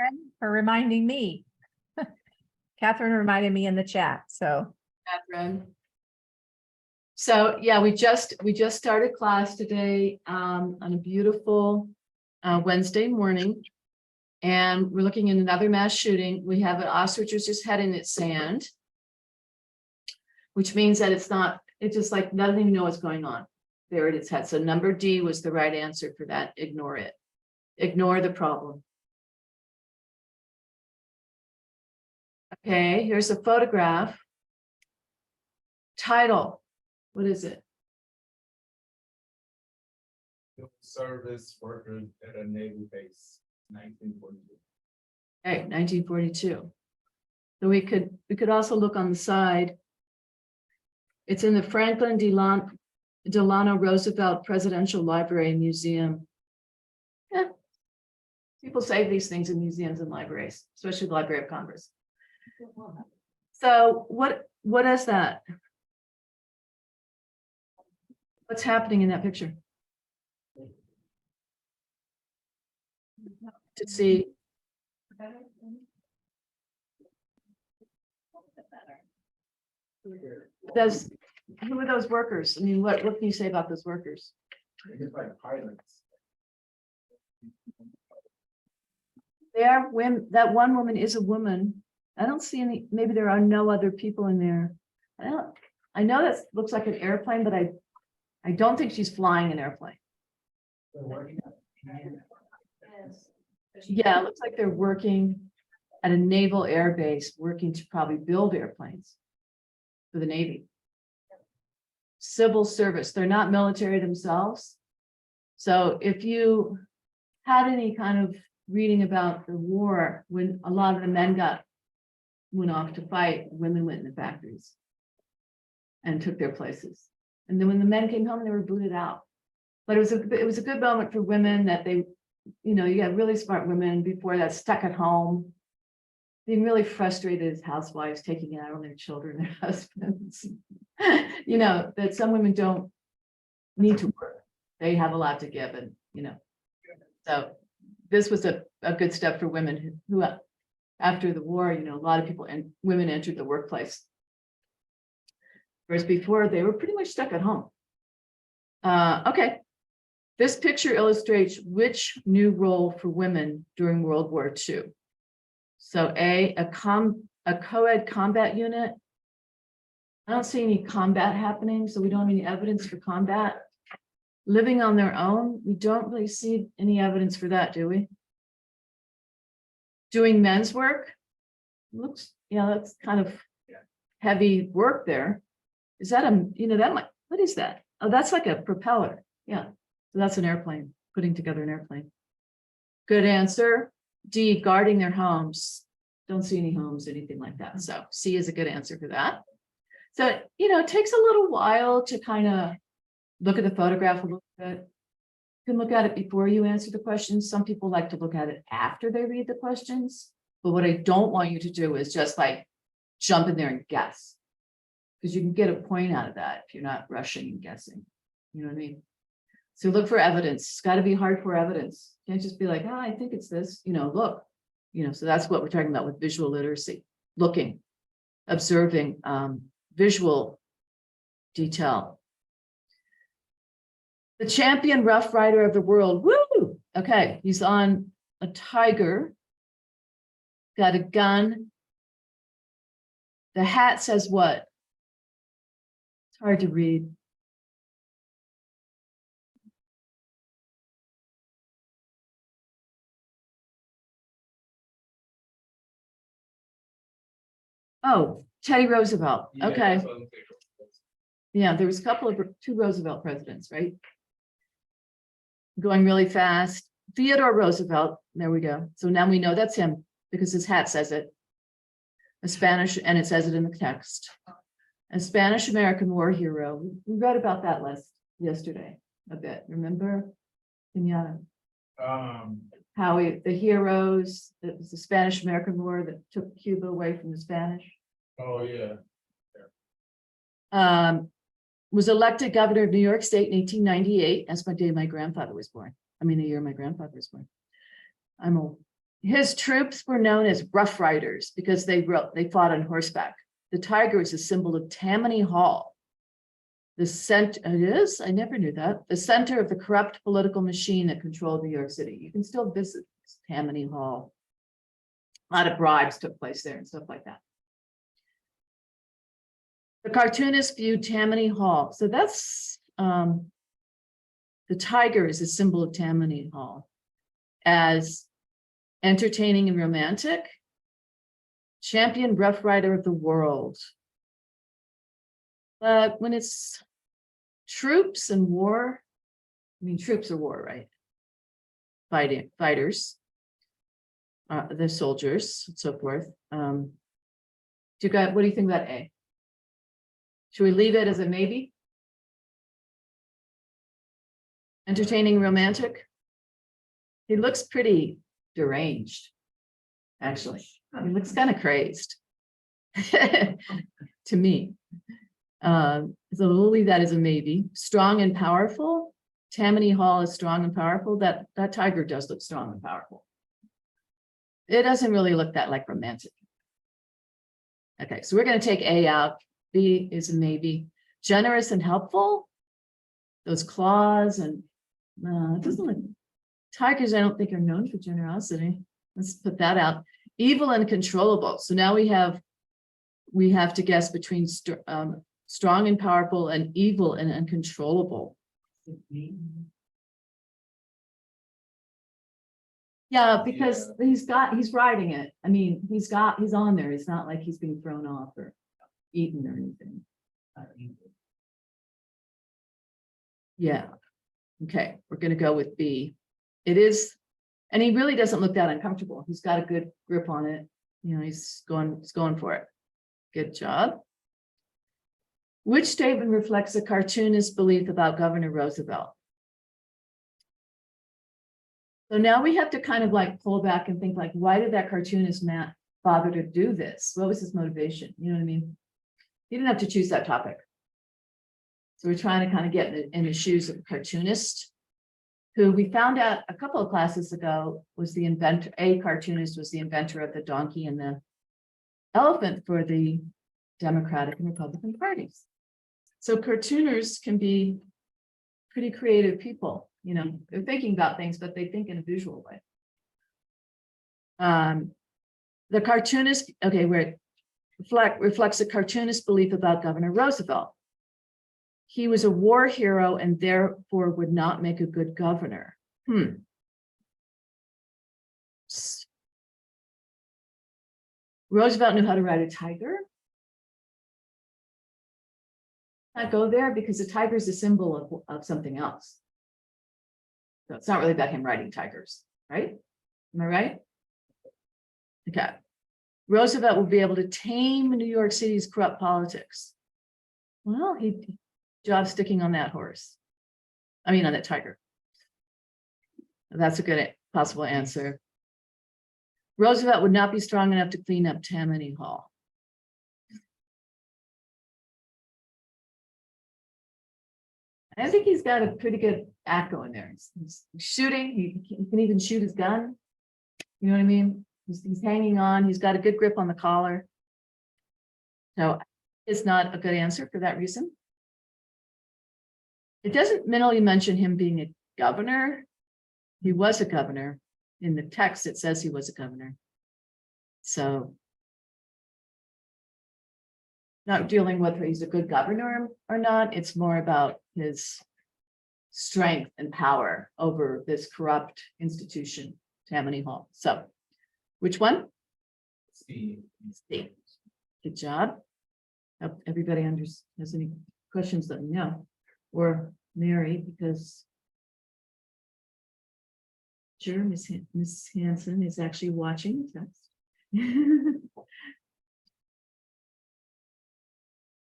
Catherine, for reminding me. Catherine reminded me in the chat, so. Catherine. So yeah, we just started class today on a beautiful Wednesday morning. And we're looking at another mass shooting. We have an ostrich's just head in its sand, which means that it's just like doesn't even know what's going on. There it is head. So number D was the right answer for that. Ignore it. Ignore the problem. Okay, here's a photograph. Title. What is it? Service worker at a naval base, 1942. Okay, 1942. So we could also look on the side. It's in the Franklin Delano Roosevelt Presidential Library and Museum. Yeah. People save these things in museums and libraries, especially the Library of Congress. So what is that? What's happening in that picture? To see. Who are those workers? I mean, what can you say about those workers? It's like pilots. They are women. That one woman is a woman. I don't see any, maybe there are no other people in there. I know that looks like an airplane, but I don't think she's flying an airplane. Yeah, it looks like they're working at a naval air base, working to probably build airplanes for the Navy. Civil service, they're not military themselves. So if you had any kind of reading about the war, when a lot of the men went off to fight, women went in the factories and took their places. And then when the men came home, they were booted out. But it was a good moment for women that they, you had really smart women before that stuck at home, being really frustrated as housewives, taking it out on their children, their husbands. That some women don't need to work. They have a lot to give, and so this was a good step for women who after the war, a lot of people and women entered the workplace. Whereas before they were pretty much stuck at home. Okay. This picture illustrates which new role for women during World War II. So a co-ed combat unit. I don't see any combat happening, so we don't have any evidence for combat. Living on their own, we don't really see any evidence for that, do we? Doing men's work. Looks, that's kind of heavy work there. Is that what is that? Oh, that's like a propeller. Yeah. So that's an airplane, putting together an airplane. Good answer. D, guarding their homes. Don't see any homes, anything like that. So C is a good answer for that. So, it takes a little while to kind of look at the photograph a little bit. You can look at it before you answer the questions. Some people like to look at it after they read the questions. But what I don't want you to do is just like jump in there and guess. Because you can get a point out of that if you're not rushing and guessing. You know what I mean? So look for evidence. It's got to be hardcore evidence. You can't just be like, I think it's this, look, so that's what we're talking about with visual literacy. Looking, observing, visual detail. The champion Rough Rider of the world. Woo! Okay, he's on a tiger. Got a gun. The hat says what? It's hard to read. Oh, Teddy Roosevelt. Okay. Yeah, there was two Roosevelt presidents, right? Going really fast. Theodore Roosevelt. There we go. So now we know that's him because his hat says it. A Spanish, and it says it in the text. A Spanish-American war hero. We read about that yesterday a bit. Remember, Kenyatta? How the heroes, it was the Spanish-American War that took Cuba away from the Spanish. Oh, yeah. Was elected governor of New York State in 1898. That's the day my grandfather was born. The year my grandfather was born. I'm old. His troops were known as Rough Riders because they fought on horseback. The tiger is a symbol of Tammany Hall. It is, I never knew that. The center of the corrupt political machine that controlled New York City. You can still visit Tammany Hall. A lot of bribes took place there and stuff like that. The cartoonist viewed Tammany Hall. So that's, the tiger is a symbol of Tammany Hall as entertaining and romantic, champion rough rider of the world. But when it's troops and war, I mean, troops are war, right? Fighters, the soldiers, and so forth. What do you think about A? Should we leave it as a maybe? Entertaining, romantic? He looks pretty deranged, actually. He looks kind of crazed to me. So we'll leave that as a maybe. Strong and powerful. Tammany Hall is strong and powerful. That tiger does look strong and powerful. It doesn't really look that like romantic. Okay, so we're going to take A out. B is a maybe. Generous and helpful. Those claws and it doesn't look. Tigers, I don't think, are known for generosity. Let's put that out. Evil and controllable. So now we have to guess between strong and powerful and evil and uncontrollable. Yeah, because he's riding it. I mean, he's on there. It's not like he's being thrown off or eaten or anything. Yeah. Okay, we're going to go with B. It is, and he really doesn't look that uncomfortable. He's got a good grip on it. You know, he's going for it. Good job. Which statement reflects a cartoonist's belief about Governor Roosevelt? So now we have to kind of like pull back and think like, why did that cartoonist bother to do this? What was his motivation? You know what I mean? He didn't have to choose that topic. So we're trying to kind of get in the shoes of a cartoonist who we found out a couple of classes ago was the inventor, a cartoonist was the inventor of the donkey and the elephant for the Democratic and Republican parties. So cartooners can be pretty creative people, you know, they're thinking about things, but they think in a visual way. The cartoonist, okay, where it reflects a cartoonist belief about Governor Roosevelt. He was a war hero and therefore would not make a good governor. Roosevelt knew how to ride a tiger. I go there because the tiger is a symbol of something else. So it's not really about him riding tigers, right? Am I right? Okay. Roosevelt will be able to tame New York City's corrupt politics. Well, job sticking on that horse. I mean, on that tiger. That's a good possible answer. Roosevelt would not be strong enough to clean up Tammany Hall. I think he's got a pretty good act going there. He's shooting. He can even shoot his gun. You know what I mean? He's hanging on. He's got a good grip on the collar. So it's not a good answer for that reason. It doesn't really mention him being a governor. He was a governor. In the text, it says he was a governor. So not dealing with whether he's a good governor or not. It's more about his strength and power over this corrupt institution, Tammany Hall. So which one? C. C. Good job. Hope everybody has any questions, let me know. Or Mary, because sure, Miss Hanson is actually watching the test.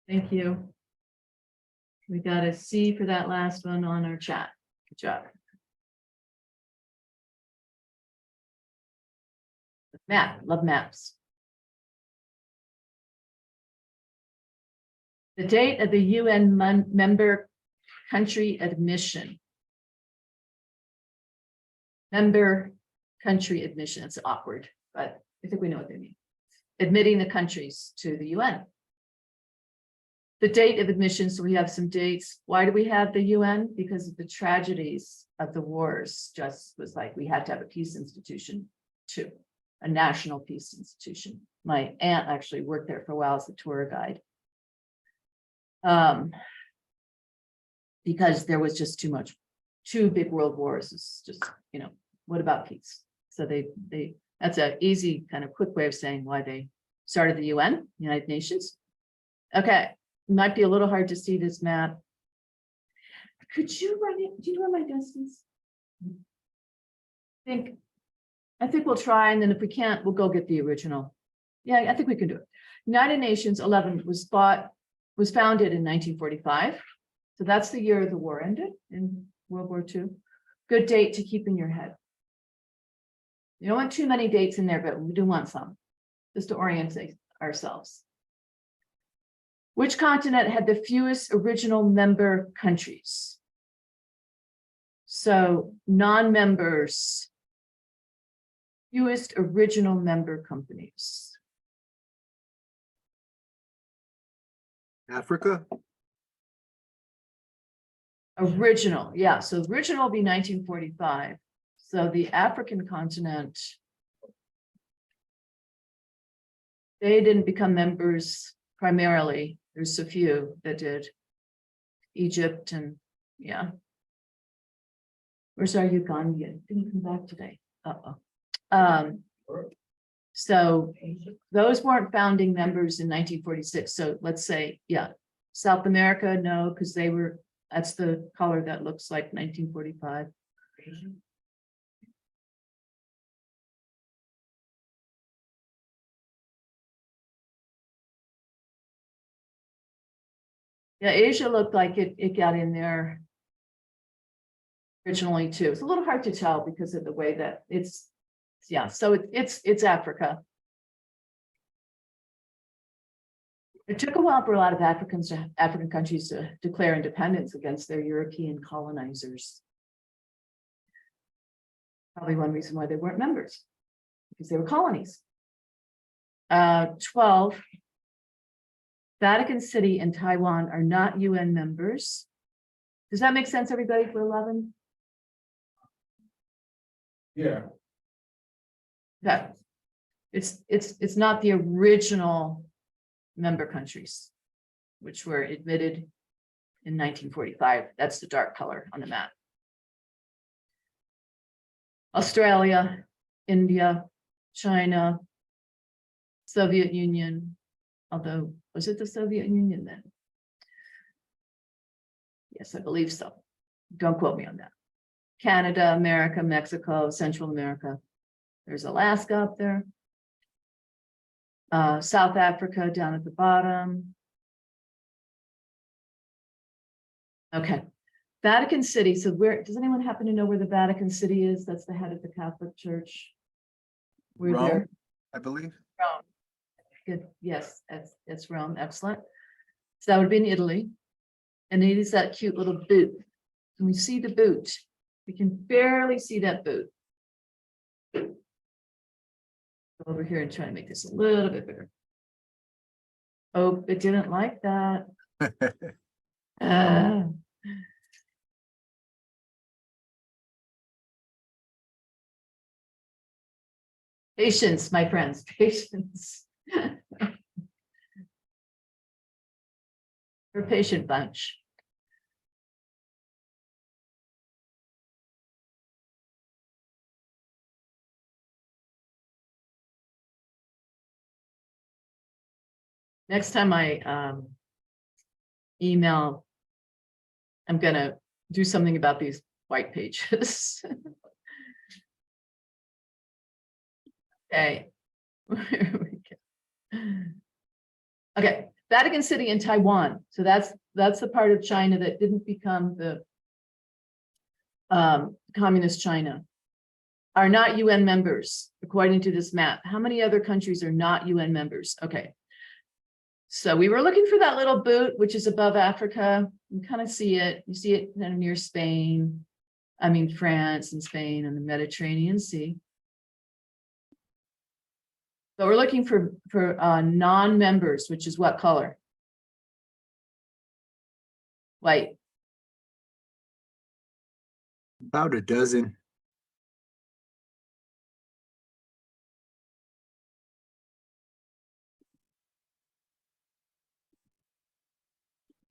Thank you. We got a C for that last one on our chat. Good job. Map, love maps. The date of the UN member country admission. Member country admission. It's awkward, but I think we know what they mean. Admitting the countries to the UN. The date of admission, so we have some dates. Why do we have the UN? Because of the tragedies of the wars. Just was like, we had to have a peace institution too, a national peace institution. My aunt actually worked there for a while as a tour guide. Because there was just two big world wars. It's just, what about peace? So that's an easy kind of quick way of saying why they started the UN, United Nations. Okay, it might be a little hard to see this map. Could you run it? Do you know where my desk is? I think we'll try, and then if we can't, we'll go get the original. Yeah, I think we can do it. United Nations 11 was founded in 1945. So that's the year the war ended in World War II. Good date to keep in your head. You don't want too many dates in there, but we do want some, just to orient ourselves. Which continent had the fewest original member countries? So non-members, fewest original member companies. Africa? Original, yeah, so original will be 1945. So the African continent, they didn't become members primarily. There's a few that did. Egypt and yeah. Where's our Ugandan? Didn't come back today. So those weren't founding members in 1946. So let's say, yeah, South America, no, because that's the color that looks like 1945. Yeah, Asia looked like it got in there originally too. It's a little hard to tell because of the way that so it's Africa. It took a while for a lot of African countries to declare independence against their European colonizers. Probably one reason why they weren't members, because they were colonies. 12, Vatican City and Taiwan are not UN members. Does that make sense, everybody, for 11? Yeah, Yeah. It's not the original member countries, which were admitted in 1945. That's the dark color on the map. Australia, India, China, Soviet Union, although, was it the Soviet Union then? Yes, I believe so. Don't quote me on that. Canada, America, Mexico, Central America. There's Alaska up there. South Africa down at the bottom. Okay. Vatican City. So where does anyone happen to know where the Vatican City is? That's the head of the Catholic Church. We're Rome, there. I believe. Rome. Good. Yes, that's Rome. Excellent. So that would be in Italy. And it is that cute little boot. Can we see the boot? We can barely see that boot. Go over here and try to make this a little bit bigger. Oh, it didn't like that. Patience, my friends, patience. We're a patient bunch. Next time I email, I'm gonna do something about these white pages. Okay. Okay, Vatican City and Taiwan. So that's the part of China that didn't become the communist China. Are not UN members, according to this map. How many other countries are not UN members? Okay. So we were looking for that little boot, which is above Africa. You kind of see it. You see it kind of near Spain. I mean, France and Spain and the Mediterranean Sea. So we're looking for non-members, which is what color? White. About a dozen.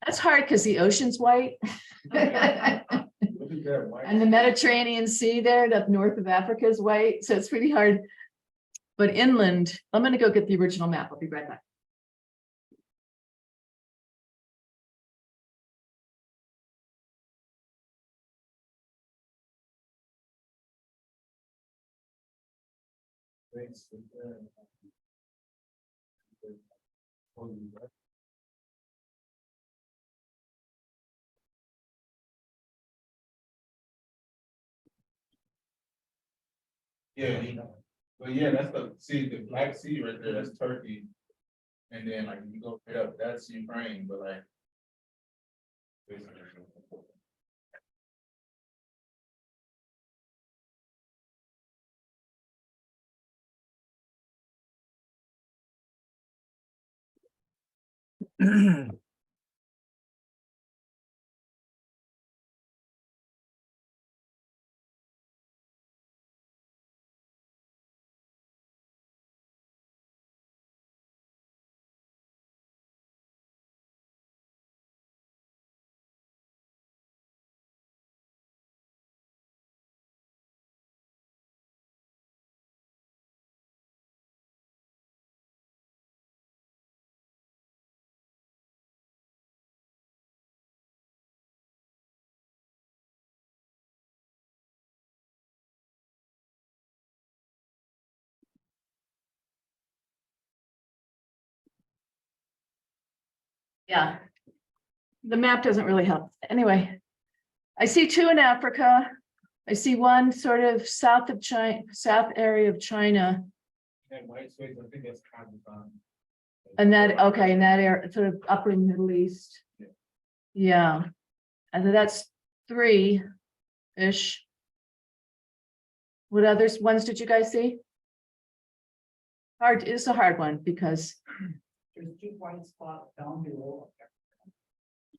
That's hard because the ocean's white. Look at that white. And the Mediterranean Sea there, up north of Africa is white, so it's pretty hard. But inland, I'm gonna go get the original map. I'll be right back. Thanks for that. Oh, you right. Yeah, but yeah, that's the Black Sea right there, that's Turkey. And then like you go right up, that's Ukraine, but like. Yeah. The map doesn't really help. Anyway, I see two in Africa. I see one sort of south of China, south area of China. That white space, I think that's Kazakhstan. And that, okay, in that area, sort of upper Middle East. Yeah. Yeah. And that's three-ish. What others ones did you guys see? Hard, it's a hard one because, There's two white spots down below.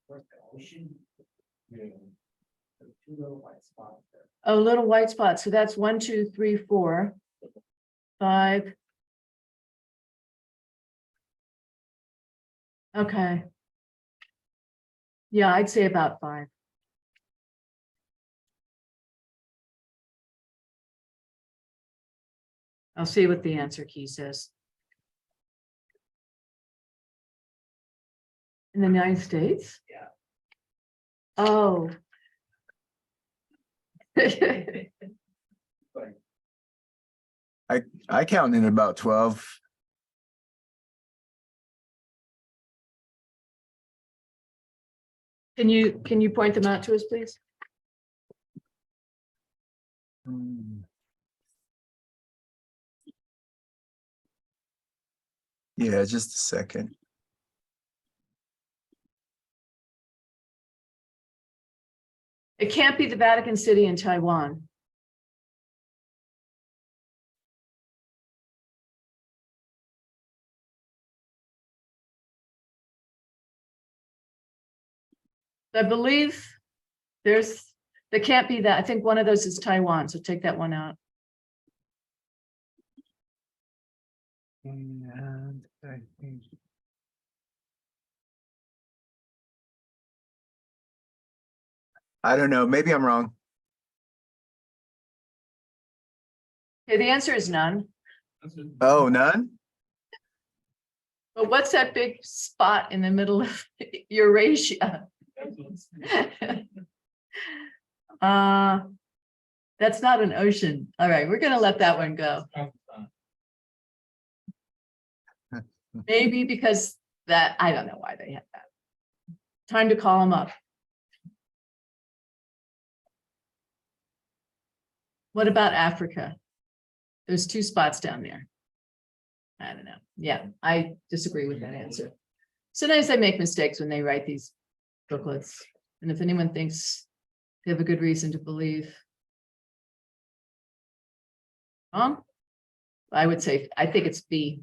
Where's the ocean? Yeah. There's two little white spots there. oh, little white spots. So that's 1, 2, 3, 4, 5. Okay. Yeah, I'd say about 5. I'll see what the answer key says. In the United States? Yeah. Oh. I count in about 12. Can you point them out to us, please? Yeah, just a second. It can't be the Vatican City in Taiwan. I believe there can't be that. I think one of those is Taiwan, so take that one out. And I think I don't know, maybe I'm wrong. Okay, the answer is none. Oh, none? But what's that big spot in the middle of Eurasia? That's not an ocean. All right, we're gonna let that one go. Maybe because that, I don't know why they had that. Time to call them up. What about Africa? There's 2 spots down there. I don't know. Yeah, I disagree with that answer. Sometimes they make mistakes when they write these booklets. And if anyone thinks they have a good reason to believe. I would say, I think it's B.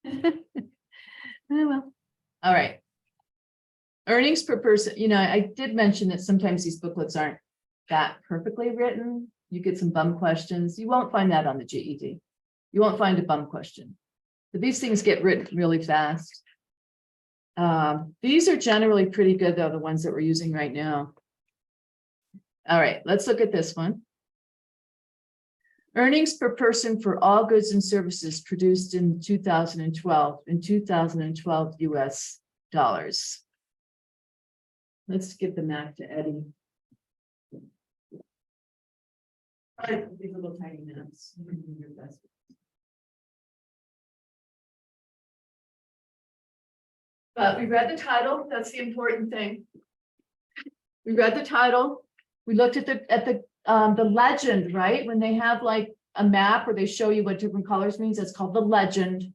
Oh, well. All right. Earnings per person, I did mention that sometimes these booklets aren't that perfectly written. You get some bum questions. You won't find that on the GED. You won't find a bum question. But these things get written really fast. These are generally pretty good, though, the ones that we're using right now. All right, let's look at this one. Earnings per person for all goods and services produced in 2012, US dollars. Let's give the map to Eddie. All right, these little tiny maps. You can do your best. But we read the title, that's the important thing. We read the title, we looked at the legend, right? When they have like a map where they show you what different colors means, that's called the legend.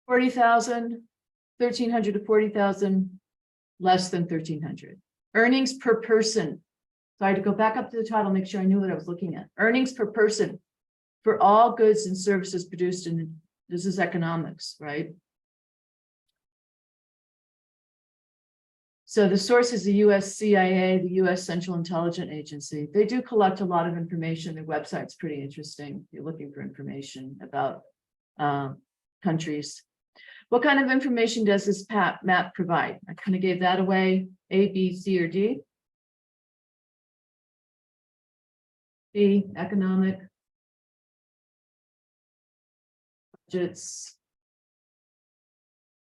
40,000, 1,300 to 40,000, less than 1,300. Earnings per person. So I had to go back up to the title, make sure I knew what I was looking at. Earnings per person for all goods and services produced in, this is economics, right? So the source is the US CIA, the US Central Intelligence Agency. They do collect a lot of information. Their website's pretty interesting. If you're looking for information about countries. What kind of information does this map provide? I kind of gave that away. A, B, C, or D? B, economic. Budgets.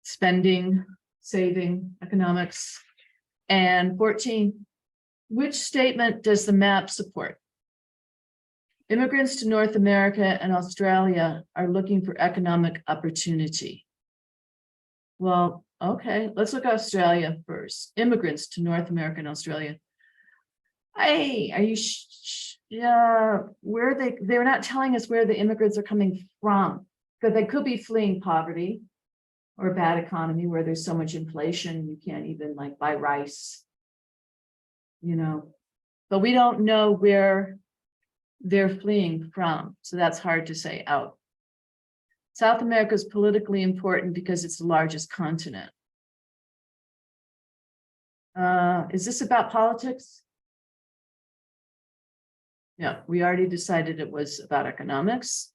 Spending, saving, economics. And 14, which statement does the map support? Immigrants to North America and Australia are looking for economic opportunity. Well, okay, let's look at Australia first. Immigrants to North America and Australia. Hey, are you yeah, they're not telling us where the immigrants are coming from, because they could be fleeing poverty or a bad economy where there's so much inflation, you can't even like buy rice, but we don't know where they're fleeing from. So that's hard to say out. South America is politically important because it's the largest continent. Is this about politics? Yeah, we already decided it was about economics.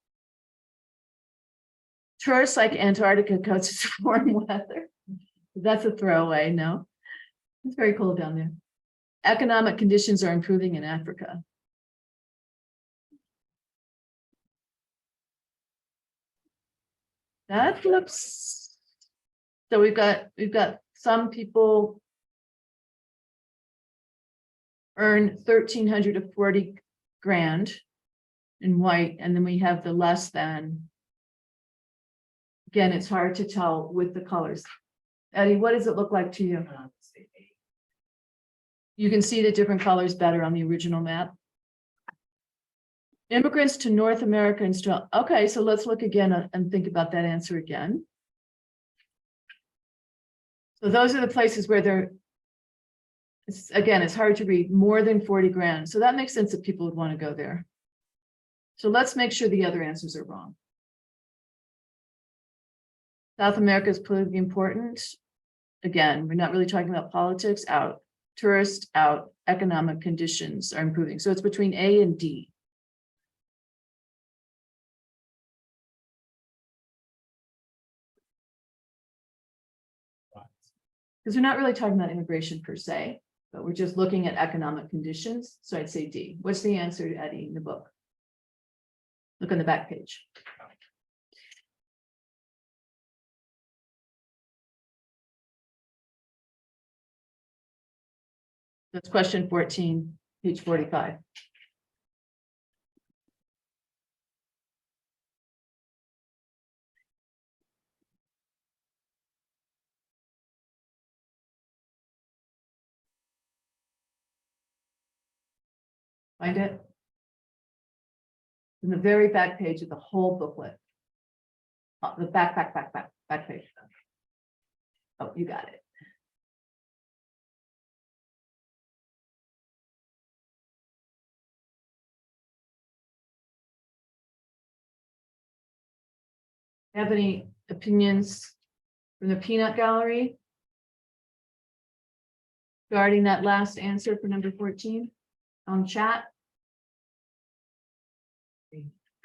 Tourists like Antarctica because it's warm weather. That's a throwaway, no. It's very cold down there. Economic conditions are improving in Africa. That looks, so we've got some people earn 1,300 to 40 grand in white, and then we have the less than. Again, it's hard to tell with the colors. Eddie, what does it look like to you? You can see the different colors better on the original map. Immigrants to North America and still, okay, so let's look again and think about that answer again. So those are the places where it's hard to read, more than 40 grand. So that makes sense that people would want to go there. So let's make sure the other answers are wrong. South America is politically important. Again, we're not really talking about politics, out. Tourist, out. Economic conditions are improving. So it's between A and D. Because we're not really talking about immigration per se, but we're just looking at economic conditions. So I'd say D. What's the answer, Eddie, in the book? Look on the back page. That's question 14, page 45. Find it? In the very back page of the whole booklet. The back page. Oh, you got it. Have any opinions from the peanut gallery? Regarding that last answer for number 14 on chat?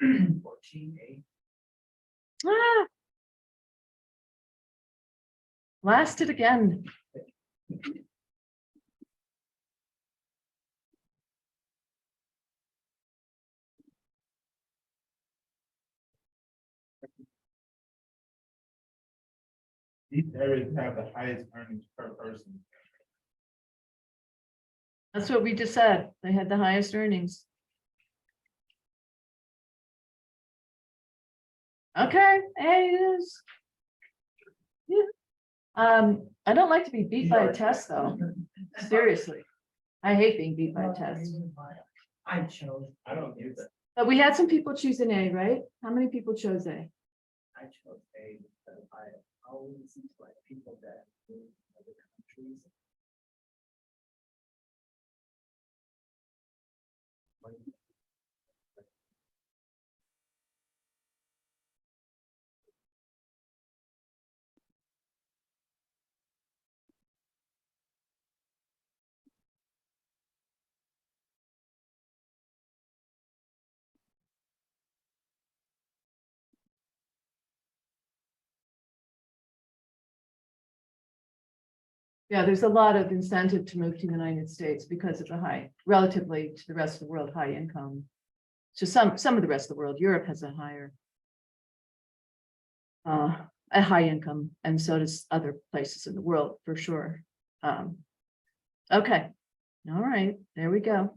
14A. Ah! Blast it again. These areas have the highest earnings per person. That's what we just said. They had the highest earnings. Okay, hey, it is. Yeah. I don't like to be beat by a test, though. Seriously. I hate being beat by a test. I chose. I don't get that. But we had some people choose an A, right? How many people chose A? I chose A because I always listen to like people that live in other countries. Yeah, there's a lot of incentive to move to the United States because of the high, relatively to the rest of the world, high income. So some of the rest of the world, Europe has a higher. A high income, and so does other places in the world, for sure. Okay, all right, there we go.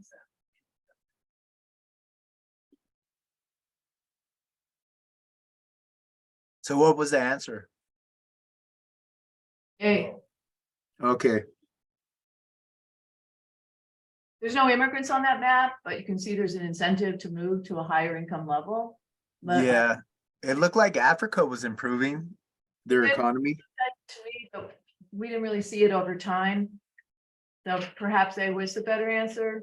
So what was the answer? Hey, Okay, there's no immigrants on that map, but you can see there's an incentive to move to a higher income level. But yeah, it looked like Africa was improving their It- economy. to me, but we didn't really see it over time. So perhaps A was the better answer.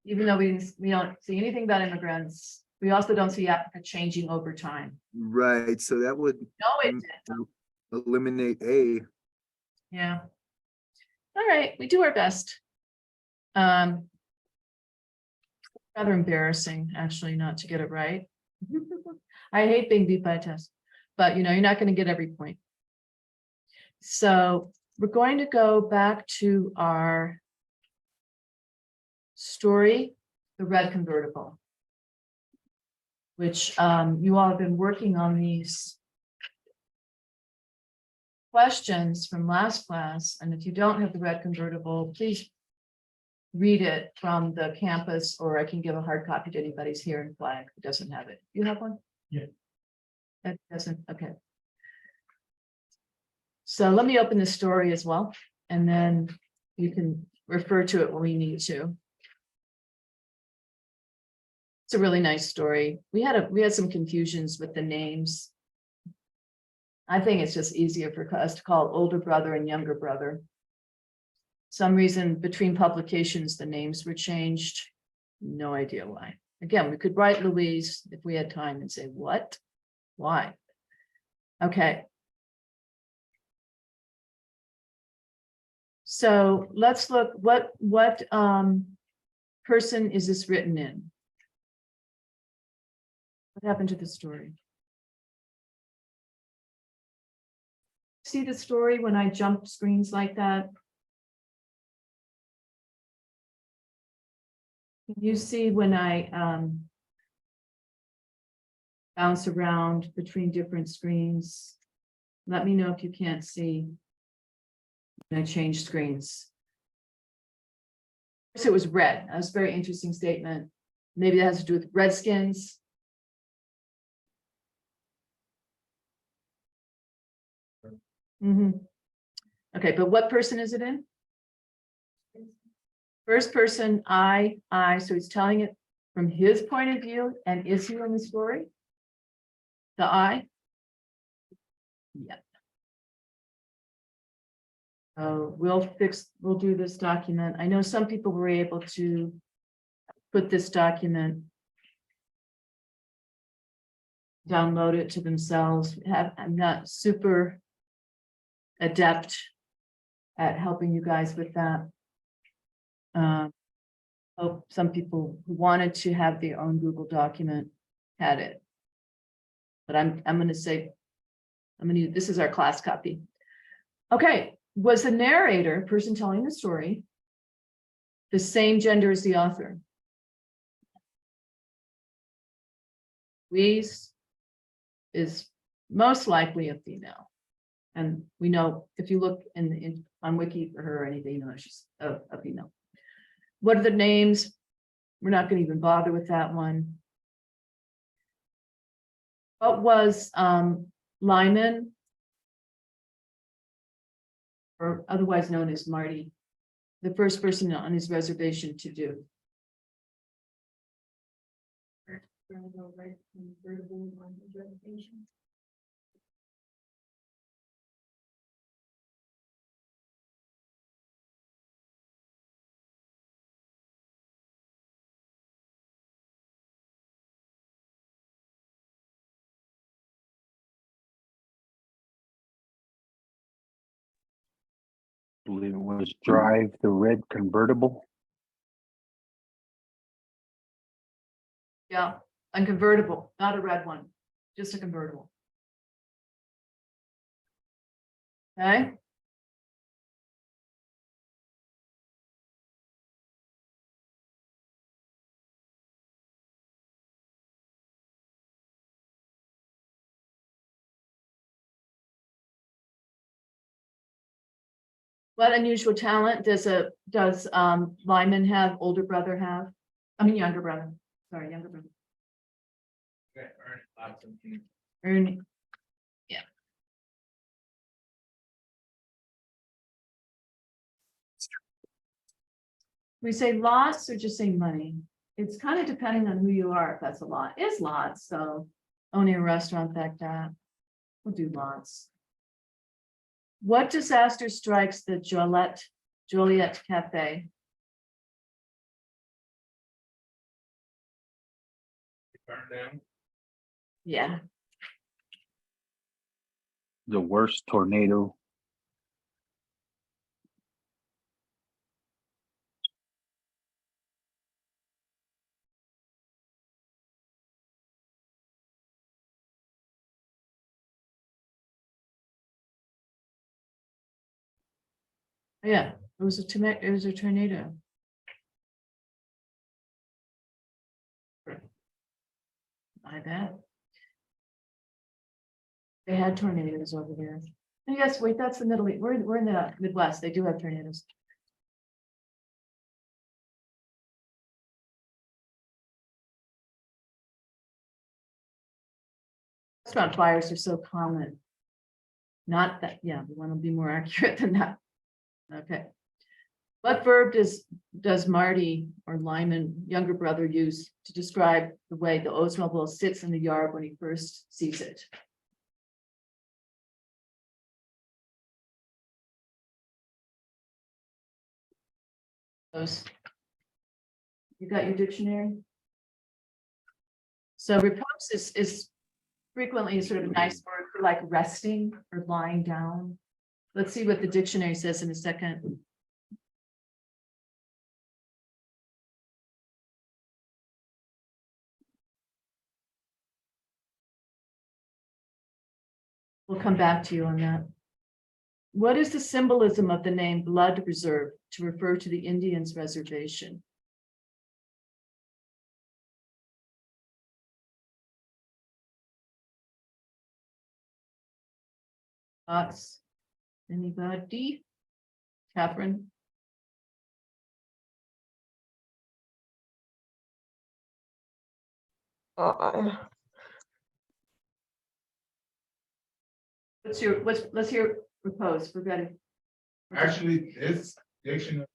Even though we don't see anything about immigrants, we also don't see Africa changing over time. Right, so that would No, it Mm. didn't. eliminate A. Yeah. All right, we do our best. Rather embarrassing, actually, not to get it right. I hate being beat by a test, but you're not going to get every point. So we're going to go back to our story, The Red Convertible, which you all have been working on these questions from last class. And if you don't have The Red Convertible, please read it from the campus, or I can give a hard copy to anybody's here in Flag who doesn't have it. You have one? Yeah. That doesn't, okay. So let me open the story as well, and then you can refer to it when we need to. It's a really nice story. We had some confusions with the names. I think it's just easier for us to call older brother and younger brother. Some reason between publications, the names were changed. No idea why. Again, we could write Louise if we had time and say, what? Why? Okay. So let's look, what person is this written in? What happened to the story? See the story when I jump screens like that? Can you see when I bounce around between different screens? Let me know if you can't see when I change screens. So it was red. That was a very interesting statement. Maybe that has to do with Redskins. Okay, but what person is it in? First person, I, so he's telling it from his point of view, and is he in the story? The I? Yeah. We'll do this document. I know some people were able to put this document download it to themselves. I'm not super adept at helping you guys with that. Hope some people who wanted to have their own Google document had it. But I'm gonna say, this is our class copy. Okay, was the narrator, person telling the story, the same gender as the author? Louise is most likely a female. And we know if you look on Wiki for her or anything, you know she's a female. What are the names? We're not going to even bother with that one. What was Lyman, or otherwise known as Marty, the first person on his reservation to do? Believe it was Drive the Red Convertible. Yeah, a convertible, not a red one, just a convertible. Okay. What unusual talent does Lyman have, older brother have? I mean, younger brother, sorry, younger brother. Okay, earn lots of things. Ernie. Yeah. We say lots or just say money? It's kind of depending on who you are, if that's a lot. It's lots, so owning a restaurant like that, we'll do lots. What disaster strikes the Joliet Cafe? Burn down. Yeah, The worst tornado. yeah, it was a tornado. I bet. They had tornadoes over there. And yes, wait, that's the Middle East. We're in the Midwest. They do have tornadoes. Restaurant fires are so common. Not that, yeah, we want to be more accurate than that. Okay. What verb does Marty or Lyman, younger brother, use to describe the way the Oldsmobile sits in the yard when he first sees it? You got your dictionary? So repose is frequently sort of a nice word for like resting or lying down. Let's see what the dictionary says in a second. We'll come back to you on that. What is the symbolism of the name Blood Reserve to refer to the Indians reservation? Thoughts? Anybody? Catherine? Let's hear repose. We're ready. Actually, this dictionary.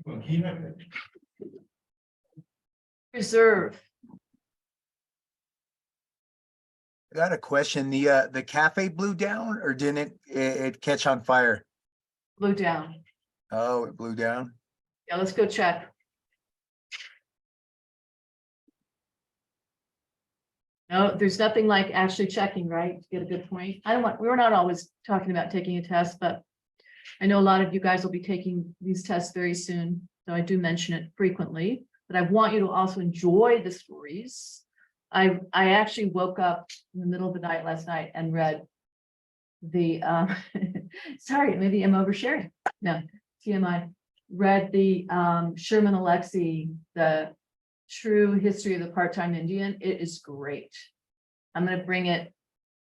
Well, can you have it? Reserve. I got a question. The cafe blew down or didn't it catch on fire? Blew down. Oh, it blew down. Yeah, let's go check. No, there's nothing like actually checking, right? To get a good point. We're not always talking about taking a test, but I know a lot of you guys will be taking these tests very soon, so I do mention it frequently, but I want you to also enjoy the stories. I actually woke up in the middle of the night last night and read the, sorry, maybe I'm oversharing. No, TMI, read the Sherman Alexie, the True History of the Part-Time Indian. It is great. I'm gonna bring it.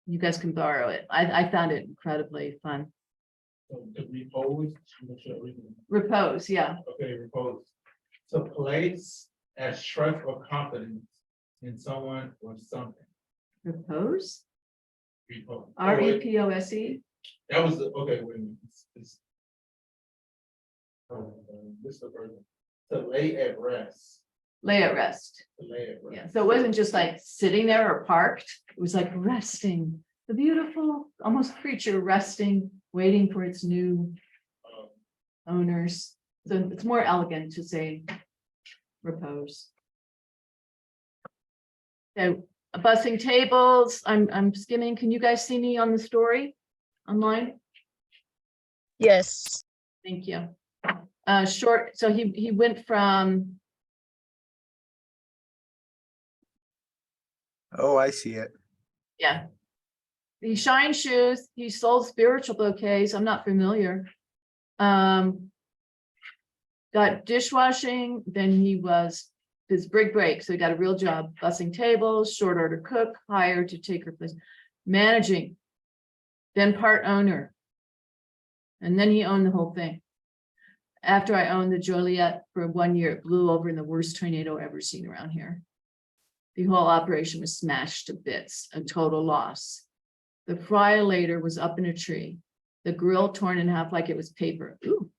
You guys can borrow it. I found it incredibly fun. So to repose, I'm not sure we can- Repose, yeah. okay, repose. To place as trust or confidence in someone or something. Repose, Repose. REPOSE. That was the, okay, wait a minute. This is the first one. To lay at rest, Lay at rest. to lay at Yeah, rest. so it wasn't just like sitting there or parked. It was like resting. The beautiful, almost creature resting, waiting for its new Um, owners. So it's more elegant to say repose. So busing tables, I'm skimming. Can you guys see me on the story online? Yes. Thank you. Short, so he went from, Oh, I see it. yeah. He shined shoes, he sold spiritual bouquets, I'm not familiar. Got dishwashing, then he was his big break, so he got a real job, bussing tables, short order cook, hired to take her place, managing, then part owner. And then he owned the whole thing. After I owned the Joliet for 1 year, it blew over in the worst tornado ever seen around here. The whole operation was smashed to bits, a total loss. The friolator was up in a tree, the grill torn in half like it was paper. Ooh,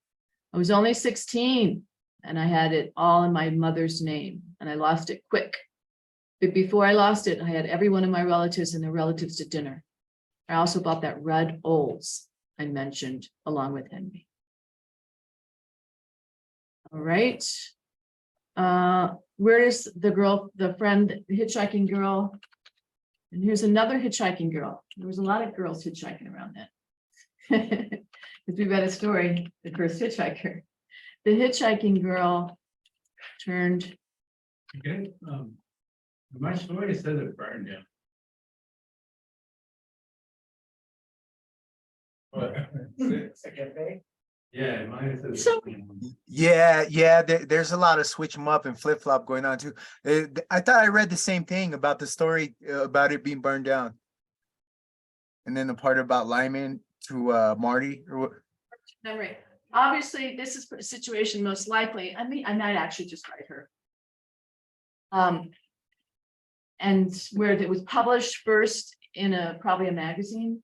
I was only 16 and I had it all in my mother's name and I lost it quick. But before I lost it, I had every one of my relatives and their relatives to dinner. I also bought that red Olds I mentioned along with Henry. All right. Where is the girl, the friend, the hitchhiking girl? And here's another hitchhiking girl. There was a lot of girls hitchhiking around that. Because we read a story, the first hitchhiker. The hitchhiking girl turned, Okay, my story says it burned down. but six. Yeah, mine says. So- Yeah, there's a lot of switch them up and flip flop going on too. I thought I read the same thing about the story about it being burned down. And then the part about Lyman to Marty or what? no, right. Obviously, this is a situation most likely. I mean, I might actually just write her. And where it was published first in probably a magazine.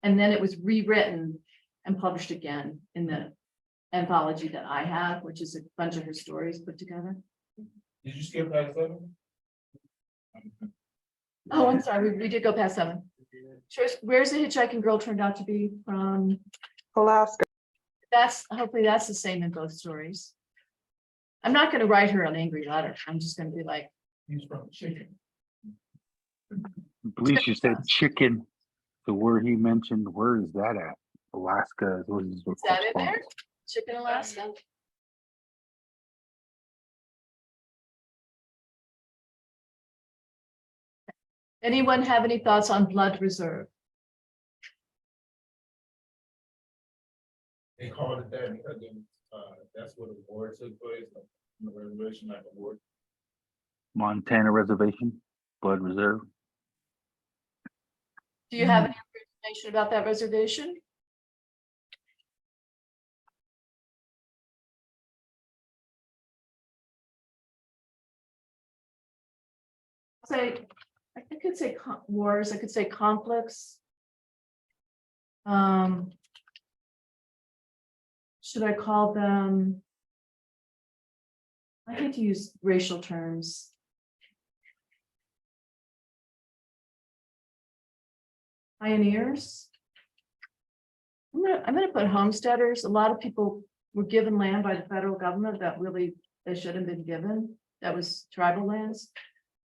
And then it was rewritten and published again in the anthology that I have, which is a bunch of her stories put together. Did you skip past 7? Oh, I'm sorry, we did go past 7. Where's the hitchhiking girl turned out to be from? Alaska. Hopefully that's the same in both stories. I'm not gonna write her an angry letter. I'm just gonna be like, He's from Chicken. I believe she said chicken. The word he mentioned, where is that at? Alaska was his is that in there? response. Chicken Alaska? Anyone have any thoughts on Blood Reserve? They called it that because that's where the war took place, like, the reservation, like a war. Montana Reservation, Blood Reserve. Do you have any information about that reservation? Say, I could say wars, I could say conflicts. Should I call them? I hate to use racial terms. Pioneers. I'm gonna put homesteaders. A lot of people were given land by the federal government that really they shouldn't have been given. That was tribal lands.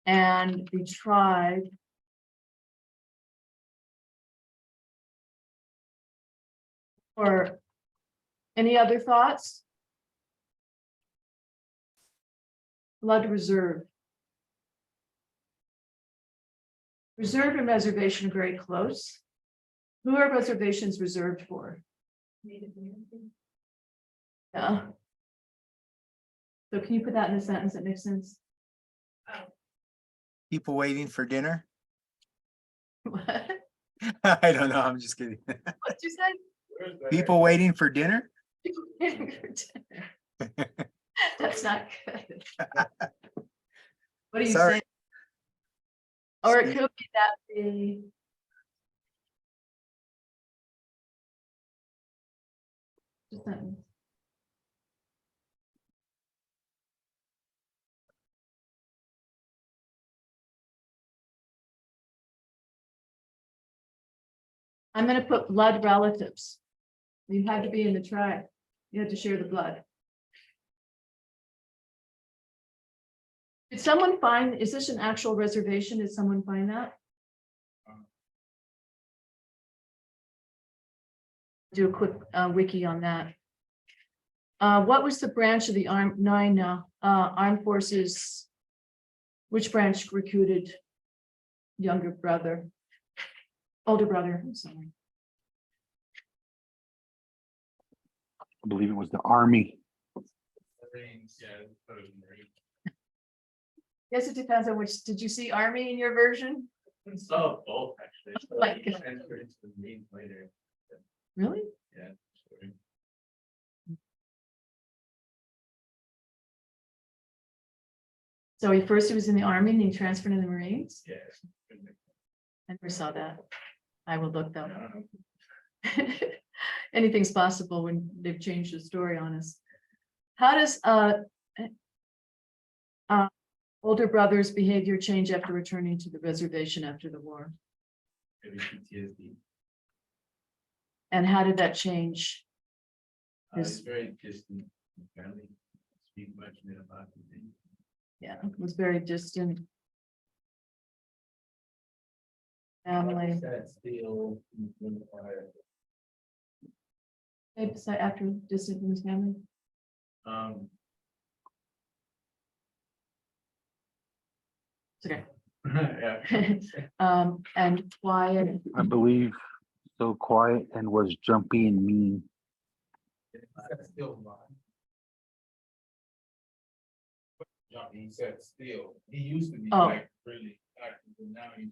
and the tribe. Or any other thoughts? Blood reserve. Reserve and reservation are very close. Who are reservations reserved for? Yeah. So can you put that in a sentence that makes sense? People waiting for dinner? What? I don't know, I'm just kidding. What'd you say? Where's that People at? waiting for dinner? That's not good. What do you Sorry. say? Or it could be that the. Just sentence. I'm gonna put blood relatives. You had to be in the tribe. You had to share the blood. Did someone find, is this an actual reservation? Did someone find that? Do a quick wiki on that. What was the branch of the armed forces? Which branch recruited older brother, I'm sorry. I believe it was the Army. Marines, yeah, put it in Marines. Guess it depends on which, did you see Army in your version? I saw both actually. So Like- I transferred it to the Marines later. Really? Yeah. Sorry. So he was in the Army and he transferred to the Marines? Yes. I never saw that. I will look though. Yeah. Anything's possible when they've changed the story on us. How does older brother's behavior change after returning to the reservation after the war? Maybe PTSD. And how did that change? It's very distant from family. Speak much about the thing. Yeah, it was very distant. Family. That still. After distant from his family. It's okay. Yeah. And quiet. I believe so quiet and was jumpy and mean. That's still mine. He said still, he used to be Oh. like really active, but now he's.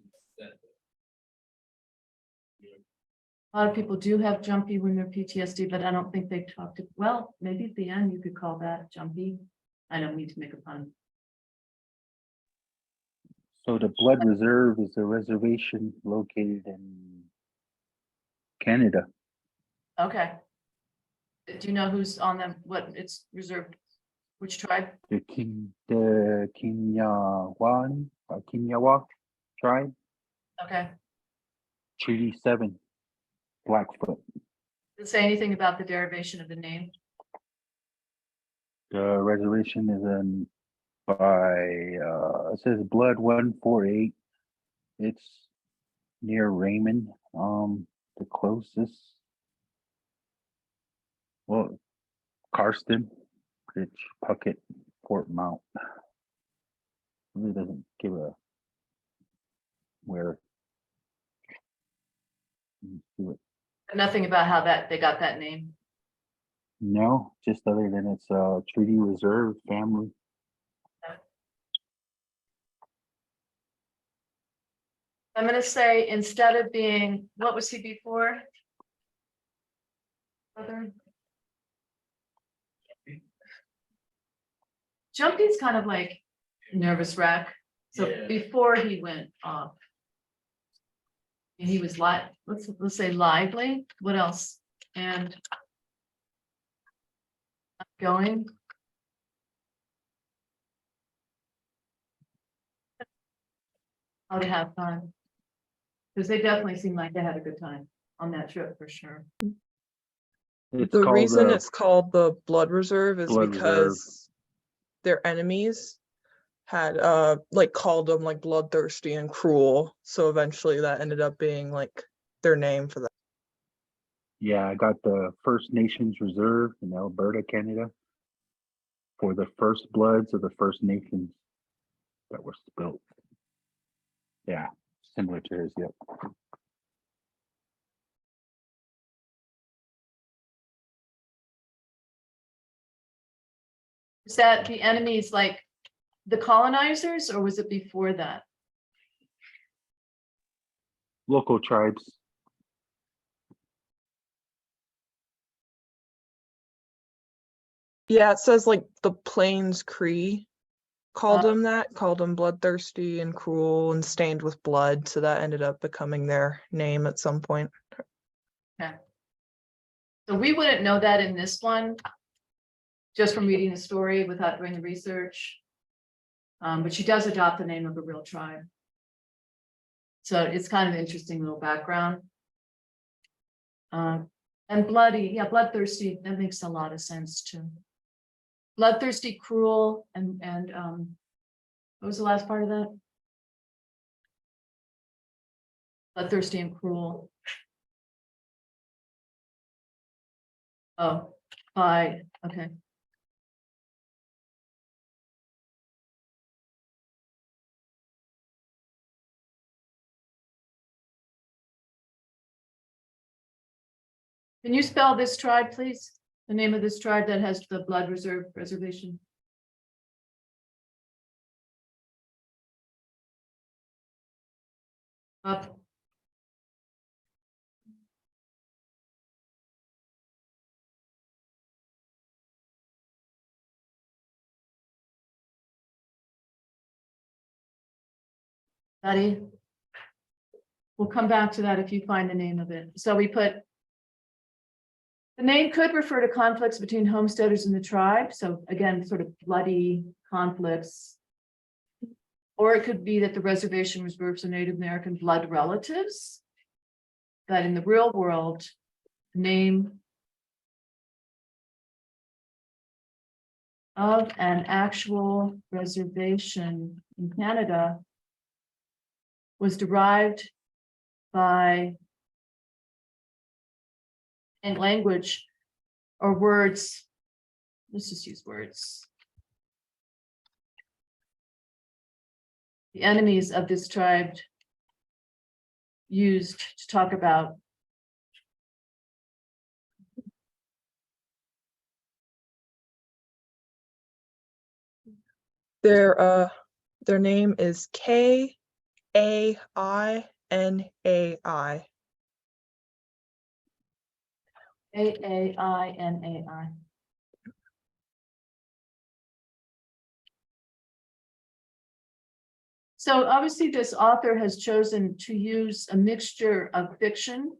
A lot of people do have jumpy when they're PTSD, but I don't think they talked to, well, maybe at the end you could call that jumpy. I don't mean to make a pun. So the Blood Reserve is a reservation located in Canada. Okay. Do you know who's on them, what it's reserved, which tribe? The Kinyawa tribe, Okay. Treaty 7, Blackfoot. Did it say anything about the derivation of the name? The reservation is in it says Blood 148. It's near Raymond. The closest. Well, Karsten, Pitch, Puckett, Fort Mount. Really doesn't give a where. Let me see what- Nothing about how they got that name. No, just other than it's a treaty reserve family. I'm gonna say instead of being, what was he before? Brother? Jumpy's kind of like nervous wreck. So Yeah. before he went off. And he was let's say lively, what else? And going. How to have fun. Because they definitely seemed like they had a good time on that trip for sure. It's The called, reason it's called the Blood Reserve is Blood because their enemies had like called them like bloodthirsty and cruel. So eventually that ended up being like their name for that. Yeah, I got the First Nations Reserve in Alberta, Canada, for the first bloods of the First Nations that were spilt. Yeah, similar to his, yep. Is that the enemies like the colonizers, or was it before that? Local tribes. Yeah, it says like the Plains Cree called Uh, him that, called him bloodthirsty and cruel and stained with blood. So that ended up becoming their name at some point. So we wouldn't know that in this one, just from reading the story without doing the research. But she does adopt the name of a real tribe. So it's kind of an interesting little background. And bloody, yeah, bloodthirsty, that makes a lot of sense too. Bloodthirsty, cruel, and what was the last part of that? Bloodthirsty and cruel. Oh, by, okay. Can you spell this tribe, please? The name of this tribe that has the blood reservation? Up. Betty? We'll come back to that if you find the name of it. So we put. The name could refer to conflicts between homesteaders and the tribe. So again, sort of bloody conflicts. Or it could be that the reservation reserves are Native American blood relatives. That in the real world, the name of an actual reservation in Canada was derived by and language or words. Let's just use words. The enemies of this tribe used to talk about Their name is Kainai. Kainai. So obviously this author has chosen to use a mixture of fiction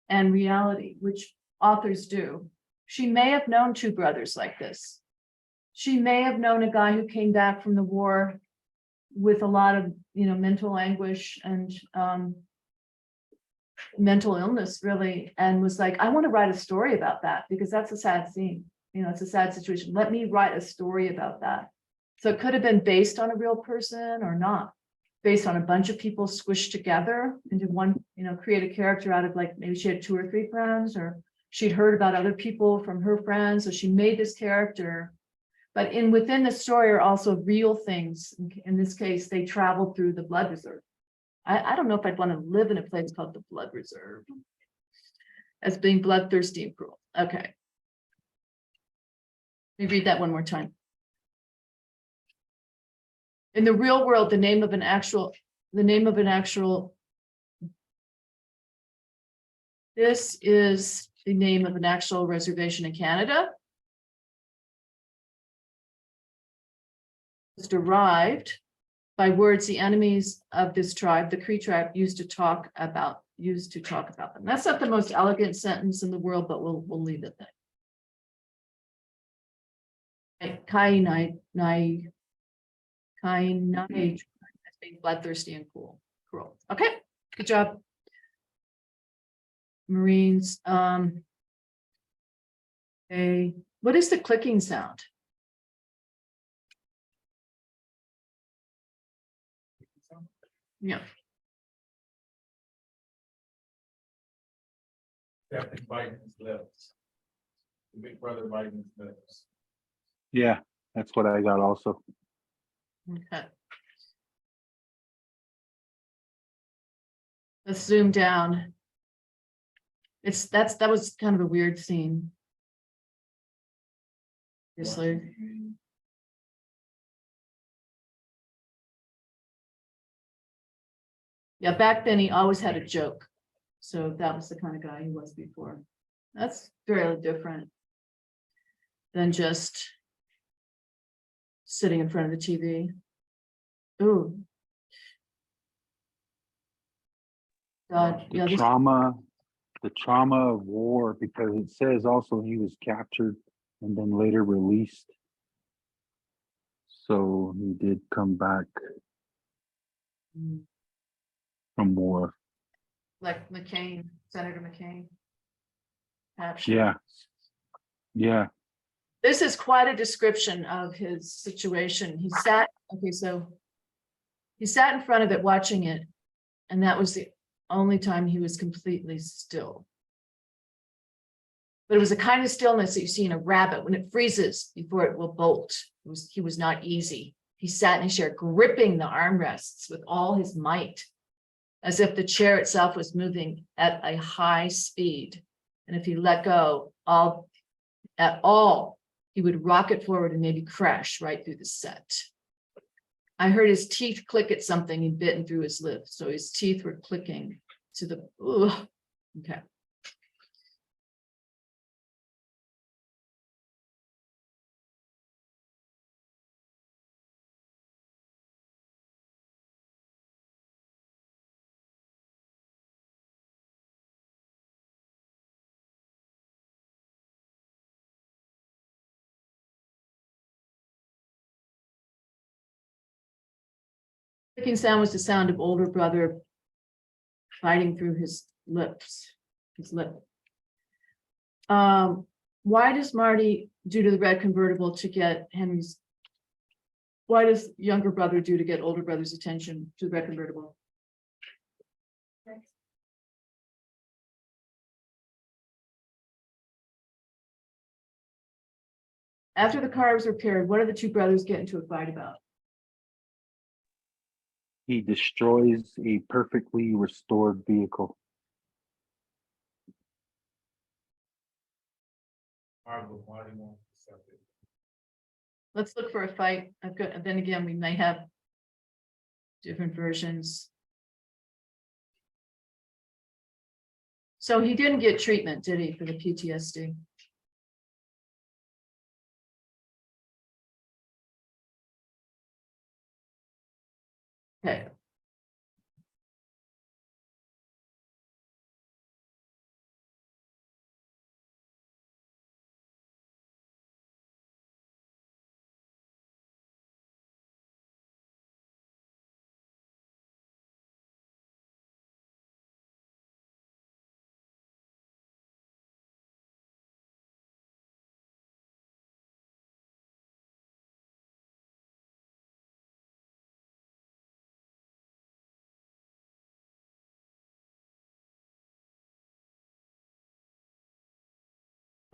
and reality, which authors do. She may have known two brothers like this. She may have known a guy who came back from the war with a lot of, mental anguish and mental illness, really, and was like, I want to write a story about that because that's a sad scene. It's a sad situation. Let me write a story about that. So it could have been based on a real person or not, based on a bunch of people squished together into one, create a character out of, like, maybe she had 2 or 3 friends, or she'd heard about other people from her friends. So she made this character. But within the story are also real things. In this case, they traveled through the blood reserve. I don't know if I'd want to live in a place called the blood reserve as being bloodthirsty and cruel. Okay. Let me read that one more time. In the real world, the name of an actual, this is the name of an actual reservation in Canada. It's derived by words the enemies of this tribe, the Cree tribe, used to talk about them. That's not the most elegant sentence in the world, but we'll leave it there. Kainai, being bloodthirsty and cruel. Okay, good job. Marines. Okay, what is the clicking sound? Yeah. Captain biting his lips. The big brother biting his lips. Yeah, that's what I got also. Okay. Let's zoom down. That was kind of a weird scene. Obviously. Yeah, back then he always had a joke. So that was the kind of guy he was before. That's fairly different than just sitting in front of the TV. Ooh. God, yeah, The trauma of war, because it says also he was captured and then later released. So he did come back Mm, from war. like McCain, Senator McCain. Captured. Yeah. Yeah. This is quite a description of his situation. He sat in front of it watching it, and that was the only time he was completely still. But it was a kind of stillness that you see in a rabbit when it freezes before it will bolt. He was not easy. He sat in his chair, gripping the armrests with all his might, as if the chair itself was moving at a high speed. And if he let go at all, he would rocket forward and maybe crash right through the set. I heard his teeth click at something he'd bitten through his lip. So his teeth were clicking to the, ugh. Okay. Clicking sound was the sound of older brother biting through his lip. Why does Marty do to the red convertible to get Henry's? Why does younger brother do to get older brother's attention to the red convertible? After the car was repaired, what do the two brothers get into a fight about? He destroys a perfectly restored vehicle. Marvel, Marty wants to accept it. Let's look for a fight. Then again, we may have different versions. So he didn't get treatment, did he, for the PTSD? Okay.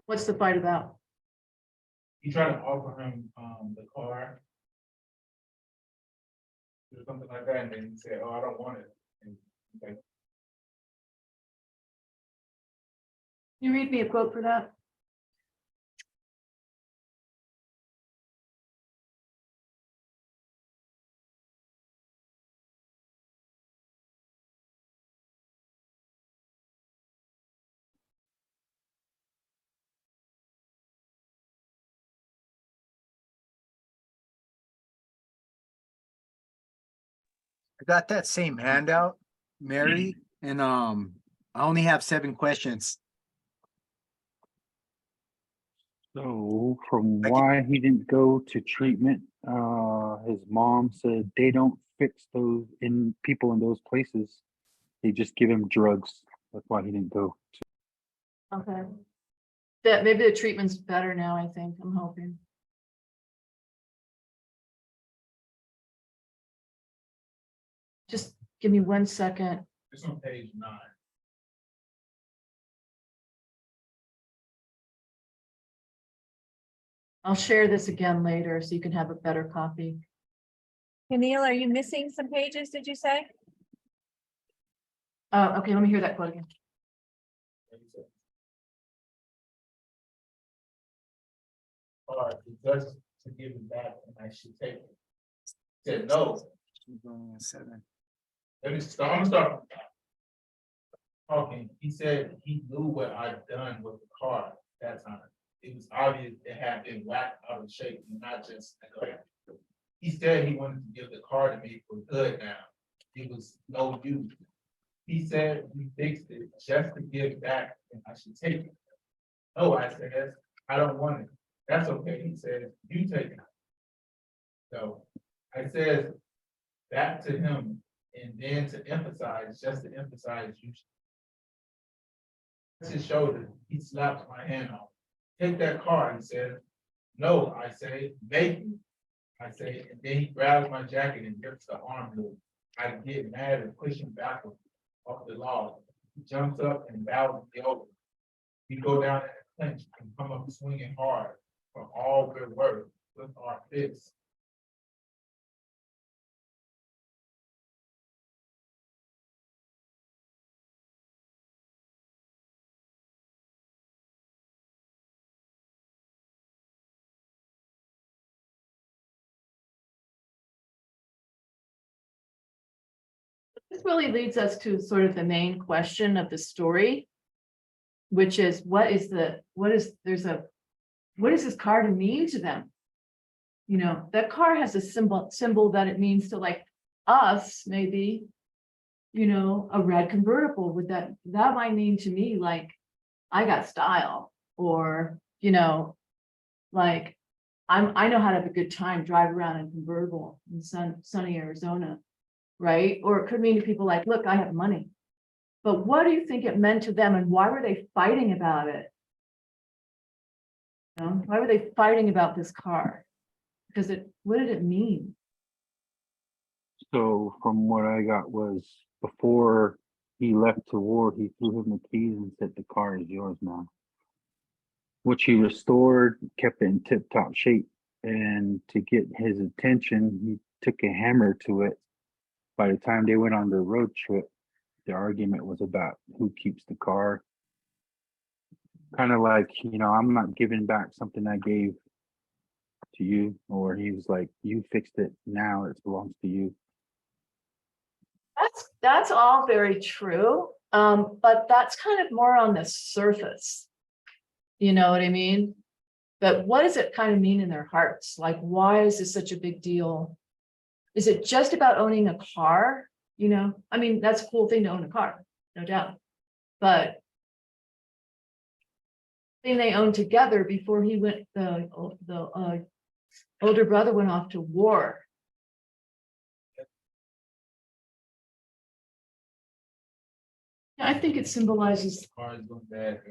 What's the fight about? He tried to offer him, the car. Or something like that, and then he said, oh, I don't want it. And he's like, Can you read me a quote for that? I got that same handout, Mary, and I only have 7 questions. So from Thank you. why he didn't go to treatment, his mom said they don't fix those in people in those places. They just give him drugs. That's why he didn't go. Okay. That maybe the treatment's better now, I think. I'm hoping. Just give me 1 second. It's on page 9. I'll share this again later so you can have a better copy. Camille, are you missing some pages, did you say? Okay, let me hear that quote again. Or just to give it back and I should take it. Said no. She's only at 7. Let me start, I'm gonna start. from the top. Talking, he said he knew what I'd done with the car that time. It was obvious it had been whacked out of shape, and not just neglected. He said he wanted to give the car to me for good now. It was no use. He said we fixed it just to give back and I should take it. No, I said, I don't want it. That's okay, he said, you take it. So I said that to him, and then to emphasize, just to emphasize, you. His shoulder, he slapped my hand off. Take that car, he said. No, I say, make me. I say, and then he grabs my jacket and grips the arm loop. I get mad and push him backward off the log. He jumps up and bows me over. We go down in a clinch and come up swinging hard for all we're worth with our fists. This really leads us to sort of the main question of the story, which is what does this car to mean to them? You know, that car has a symbol that it means to like us, maybe, you know, a red convertible with that might mean to me, like, I got style, or, you know, like, I know how to have a good time, drive around in convertible in sunny Arizona. Right? Or it could mean to people like, look, I have money. But what do you think it meant to them and why were they fighting about it? You know, why were they fighting about this car? Because what did it mean? So from what I got was before he left to war, he threw him the keys and said, the car is yours now. Which he restored, kept it in tip-top shape. And to get his attention, he took a hammer to it. By the time they went on the road trip, the argument was about who keeps the car. Kind of like, you know, I'm not giving back something I gave to you, or he was like, you fixed it, now it belongs to you. That's all very true. But that's kind of more on the surface. You know what I mean? But what does it kind of mean in their hearts? Like, why is this such a big deal? Is it just about owning a car? You know, I mean, that's a cool thing to own a car, no doubt. But thing they owned together before he went, the older brother went off to war. I think it symbolizes Cars look bad.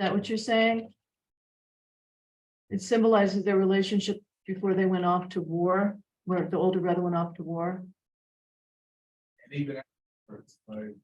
that what you're saying? It symbolizes their relationship before they went off to war, where the older brother went off to war. And even afterwards, like.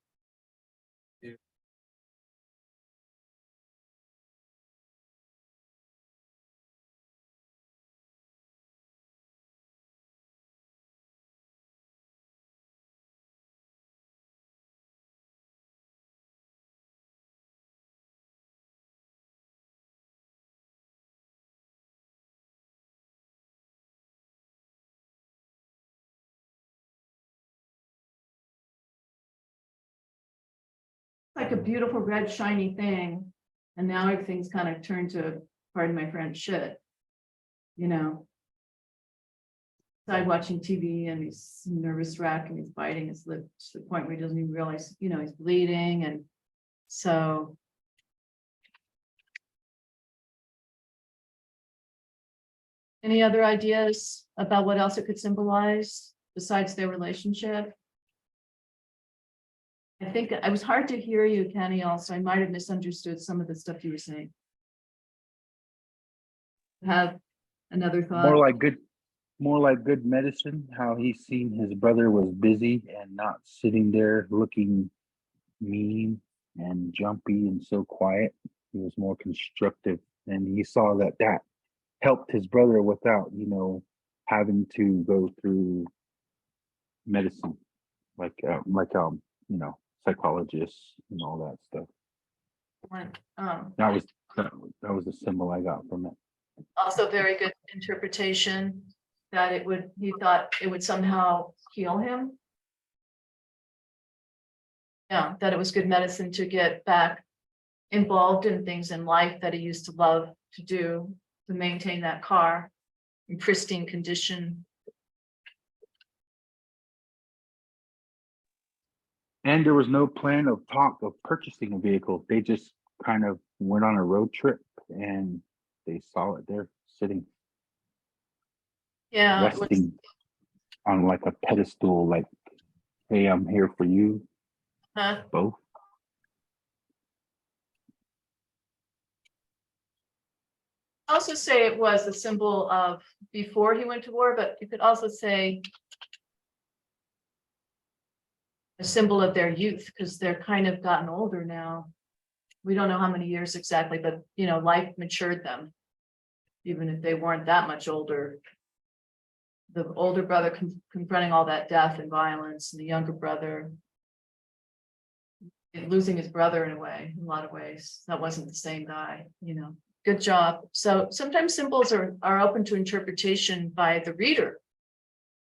Like a beautiful red shiny thing, and now everything's kind of turned to, pardon my French, shit. You know. side watching TV and he's nervous wreck and he's biting his lip to the point where he doesn't even realize, you know, he's bleeding and so. Any other ideas about what else it could symbolize besides their relationship? I think it was hard to hear you, Kenny, also. I might have misunderstood some of the stuff you were saying. Have another thought? More like good medicine, how he seen his brother was busy and not sitting there looking mean and jumpy and so quiet. He was more constructive, and he saw that helped his brother without, you know, having to go through medicine, like you know, psychologists and all that stuff. That was the symbol I got from it. Also very good interpretation that he thought it would somehow heal him. Yeah, that it was good medicine to get back involved in things in life that he used to love to do, to maintain that car in pristine condition. And there was no plan of talk of purchasing a vehicle. They just kind of went on a road trip and they saw it there sitting, Yeah, it was- resting on like a pedestal, like, hey, I'm here for you both. also say it was a symbol of before he went to war, but you could also say a symbol of their youth, because they're kind of gotten older now. We don't know how many years exactly, but you know, life matured them. Even if they weren't that much older. The older brother confronting all that death and violence, and the younger brother losing his brother in a way, in a lot of ways. That wasn't the same guy, you know. Good job. So sometimes symbols are open to interpretation by the reader,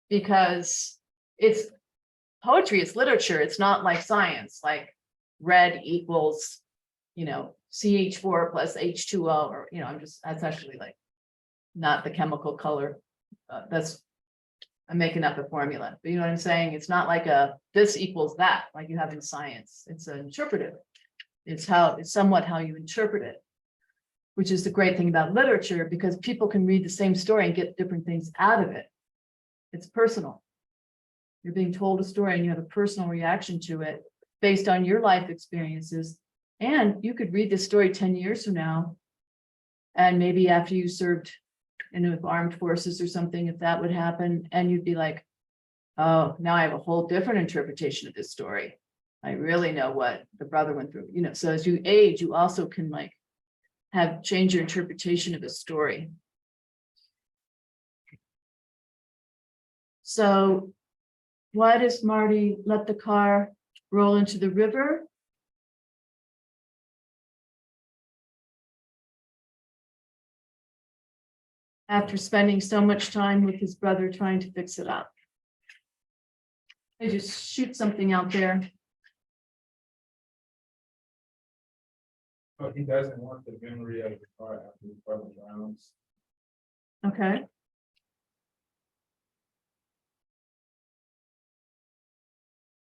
because it's poetry, it's literature. It's not like science, like red equals, you know, CH4 plus H2O, or, you know, that's actually like not the chemical color. I'm making up a formula, but you know what I'm saying? It's not like this equals that, like you have in science. It's an interpretive. It's somewhat how you interpret it, which is the great thing about literature, because people can read the same story and get different things out of it. It's personal. You're being told a story and you have a personal reaction to it based on your life experiences. And you could read this story 10 years from now, and maybe after you served in the armed forces or something, if that would happen, and you'd be like, oh, now I have a whole different interpretation of this story. I really know what the brother went through, you know. So as you age, you also can like change your interpretation of a story. So why does Marty let the car roll into the river? After spending so much time with his brother trying to fix it up. I just shoot something out there. But he doesn't want the memory of the car after his brother drowns. Okay.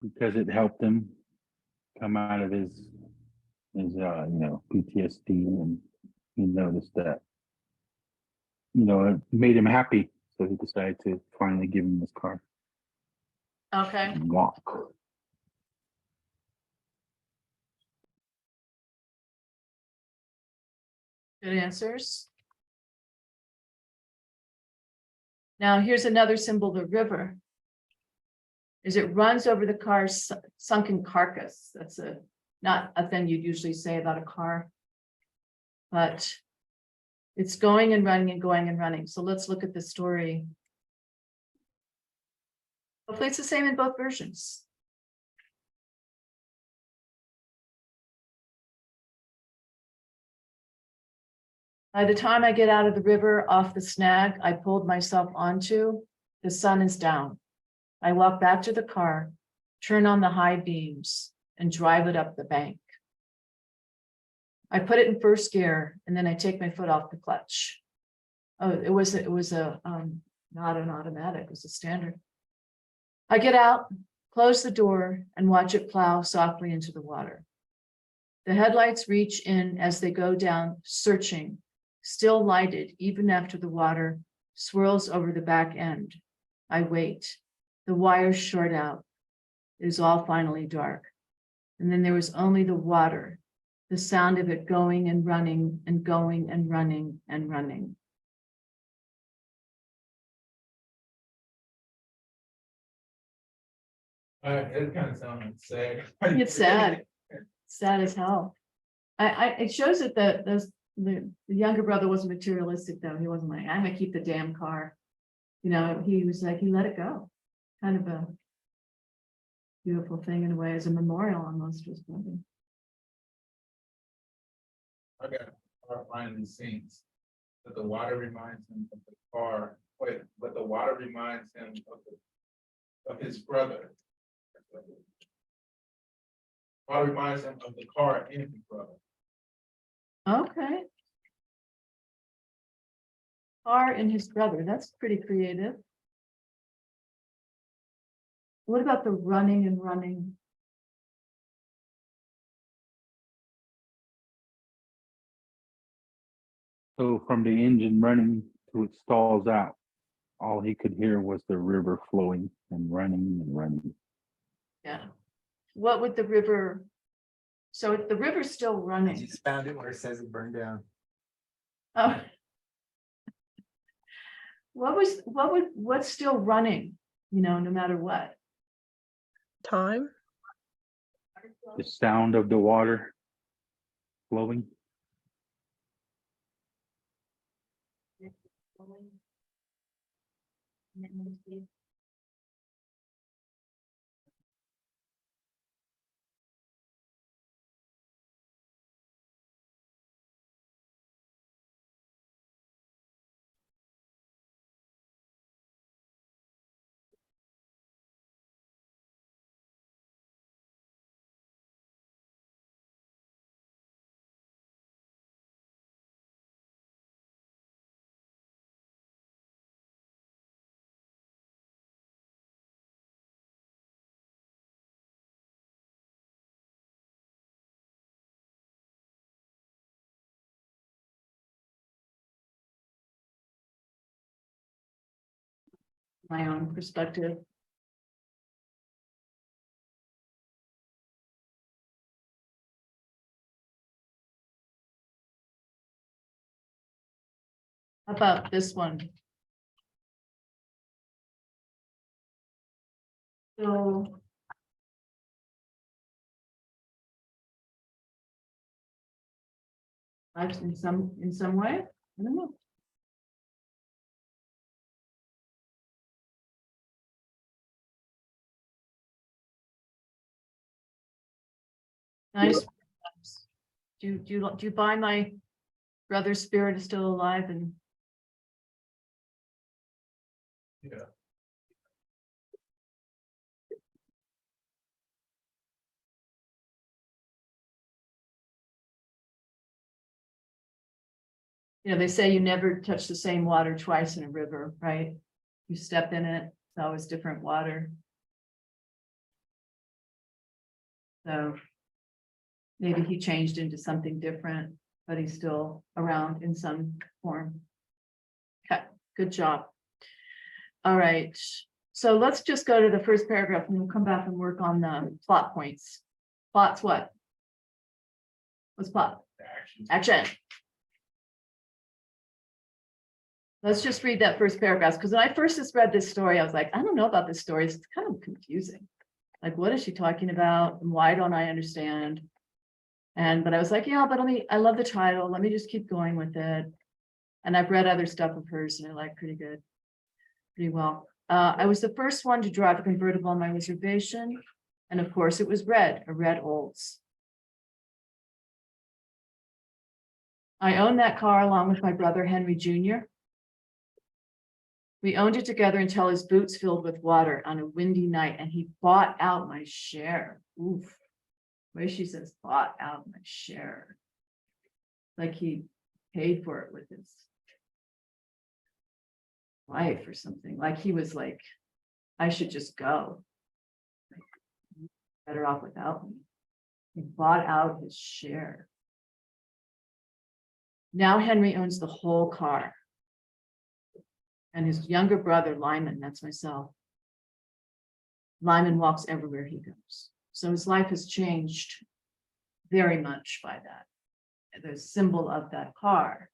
Because it helped him come out of his you know, PTSD, and he noticed that, you know, it made him happy, so he decided to finally give him his car Okay. and walk. Good answers. Now here's another symbol, the river. Is it runs over the car's sunken carcass. That's not a thing you'd usually say about a car, but it's going and running and going and running. So let's look at the story. Hopefully it's the same in both versions. By the time I get out of the river off the snag I pulled myself onto, the sun is down. I walk back to the car, turn on the high beams, and drive it up the bank. I put it in first gear, and then I take my foot off the clutch. Oh, it was a not an automatic, it was a standard. I get out, close the door, and watch it plow softly into the water. The headlights reach in as they go down, searching, still lighted even after the water swirls over the back end. I wait. The wires short out. It is all finally dark. And then there was only the water, the sound of it going and running and going and running and running. It kind of sounds sad. It's sad. Sad as hell. It shows that the younger brother wasn't materialistic though. He wasn't like, I'm gonna keep the damn car. You know, he was like, he let it go. Kind of a beautiful thing in a way, as a memorial almost to his brother. I got car finally sings, that the water reminds him of the car, but the water reminds him of his brother. Water reminds him of the car and his brother. Okay. Car and his brother, that's pretty creative. What about the running and running? So from the engine running to it stalls out, all he could hear was the river flowing and running and running. Yeah. What would the river? So if the river's still I running. just found it where it says it burned down. Oh. What's still running, you know, no matter what? Time? The sound of the water flowing. My own perspective. How about this one? So. Lives in some way, I don't know. Nice. Do you buy my brother's spirit is still alive and Yeah. you know, they say you never touch the same water twice in a river, right? You step in it, it's always different water. So maybe he changed into something different, but he's still around in some form. Okay, good job. All right, so let's just go to the first paragraph and we'll come back and work on the plot points. Plots what? What's plot? Action. Let's just read that first paragraph, because when I first just read this story, I was like, I don't know about this story. It's kind of confusing. Like, what is she talking about? And why don't I understand? But I was like, yeah, but I love the title. Let me just keep going with it. And I've read other stuff of hers and I like pretty well. I was the first one to drive a convertible on my reservation. And of course it was red, a red Olds. I owned that car along with my brother, Henry Jr. We owned it together until his boots filled with water on a windy night, and he bought out my share. Oof. Where she says bought out my share. Like he paid for it with his. wife or something, like he was like, I should just go. Better off without me. He bought out his share. Now Henry owns the whole car. And his younger brother, Lyman, that's myself. Lyman walks everywhere he goes. So his life has changed very much by that. The symbol of that car,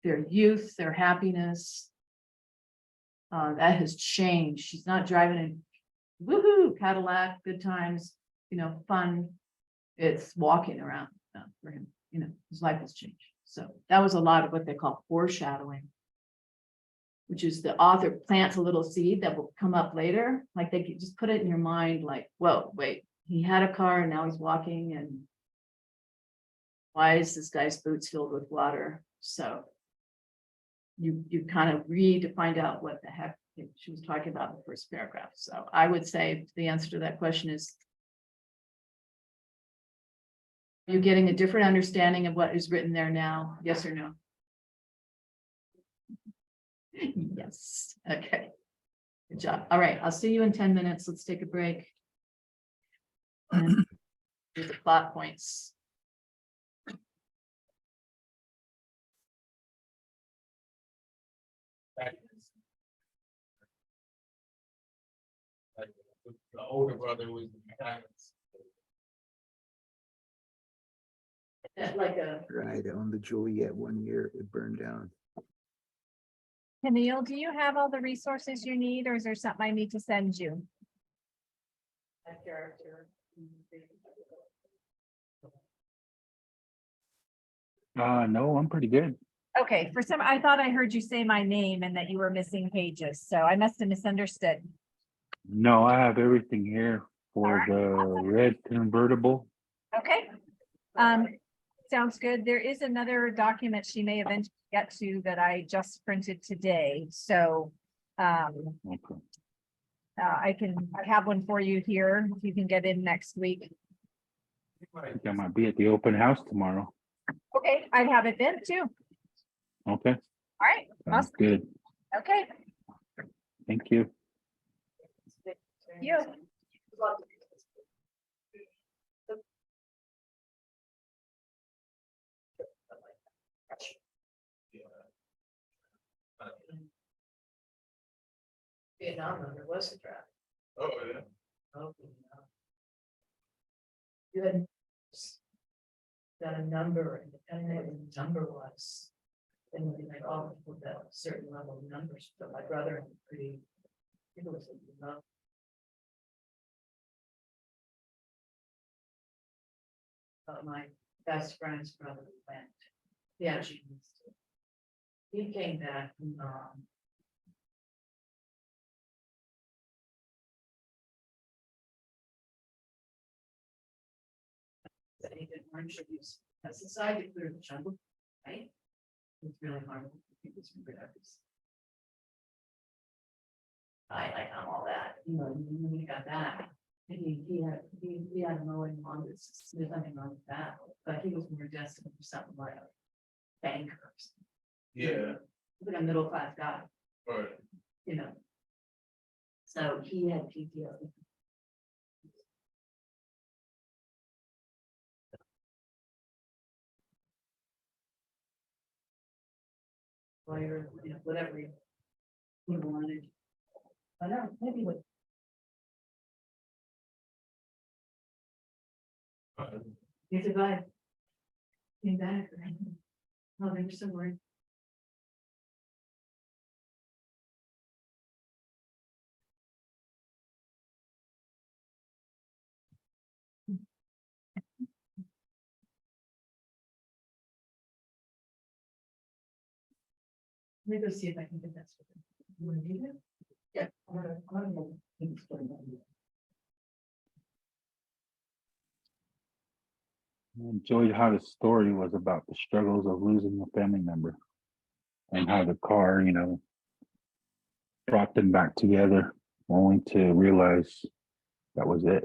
their youth, their happiness. That has changed. She's not driving a woohoo Cadillac, good times, fun. It's walking around for him, his life has changed. So that was a lot of what they call foreshadowing, which is the author plants a little seed that will come up later. Like they could just put it in your mind, like, whoa, wait, he had a car and now he's walking, and why is this guy's boots filled with water? So you kind of read to find out what the heck she was talking about in the first paragraph. So I would say the answer to that question is, are you getting a different understanding of what is written there now? Yes or no? Yes. Okay. Good job. All right. I'll see you in 10 minutes. Let's take a break. And here's the plot points. Like, the older brother was the mechanics. Like a Right, on the Juliet 1 year, it burned down. Camille, do you have all the resources you need, or is there something I need to send you? character. No, I'm pretty good. Okay, I thought I heard you say my name and that you were missing pages, so I must have misunderstood. No, I have everything here for Alright, the awesome. red convertible. Okay. Sounds good. There is another document she may eventually get to that I just printed today, so Okay. I have one for you here, if you can get in next week. I think I might be at the open house tomorrow. Okay, I'd have it then too. Okay, All right, sounds awesome. good. Okay, Thank you. you. Vietnam, there was a draft. Oh, yeah. You had got a number, and depending on what the number was, then we like all with that certain level of numbers. But my brother had pretty, it was enough. But my best friend's brother went. Yeah, he came back from that he didn't learn to use pesticide to clear the jungle, right? It's really hard. It's reproductive. I know all that, when you got that. And he had mowing lawn, there's nothing wrong with that, but he was more destined for something like a banker. Or something. Yeah, Like a middle class guy, but So he had PTO. Lawyer, whatever you wanted. I don't, maybe what. He survived. Came back. Oh, they were so worried. Let me go see if I can get that. You want to do that? Yeah. I enjoyed how the story was about the struggles of losing a family member and how the car, brought them back together, only to realize that was it.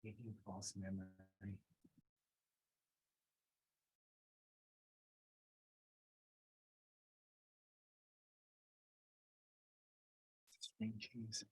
Making false memory. Cheese.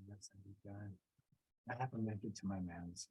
That's done. I haven't meant it to my mouth.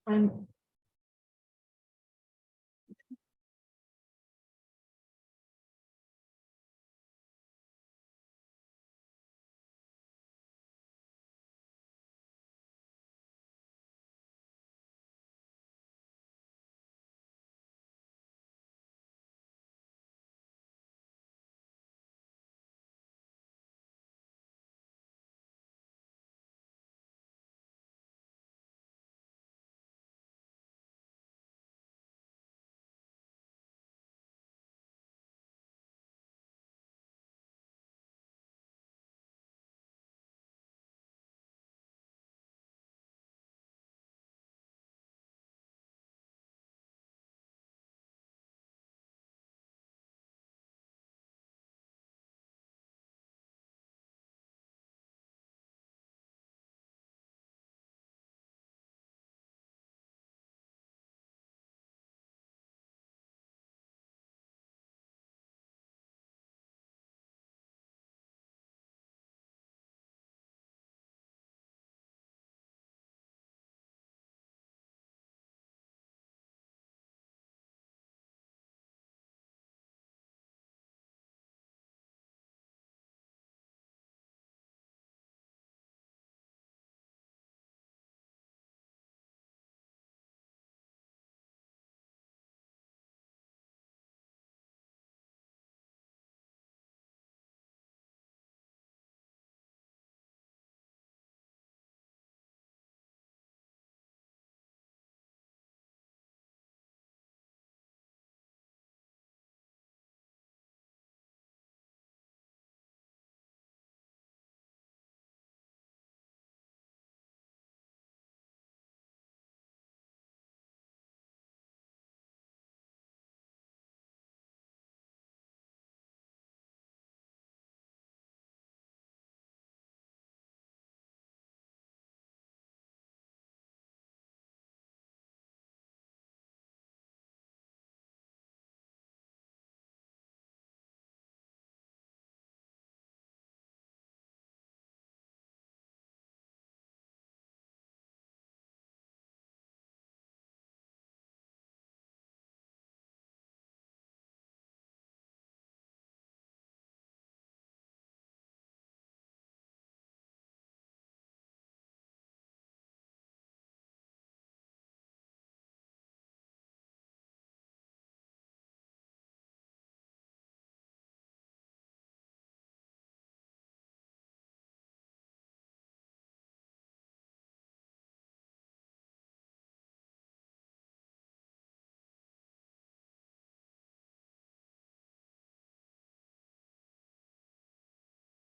I'm.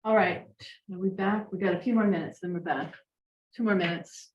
All right, are we back? We got a few more minutes, then we're back. 2 more minutes.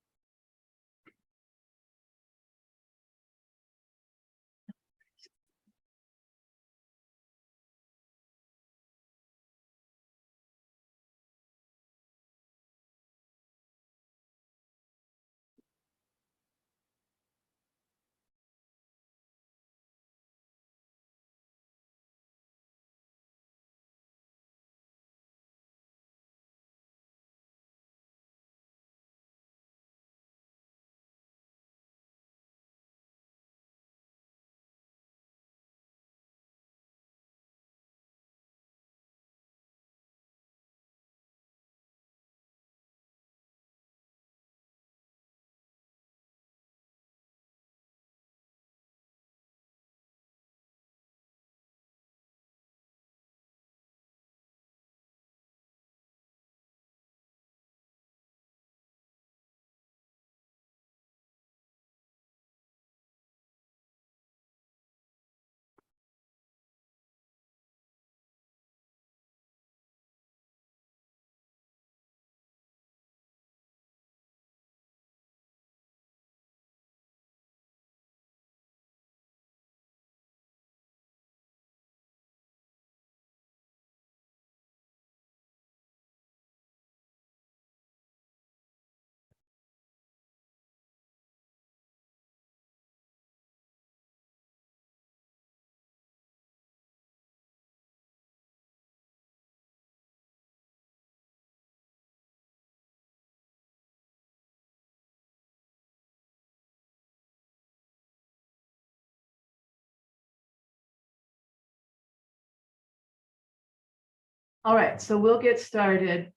All right, so we'll get started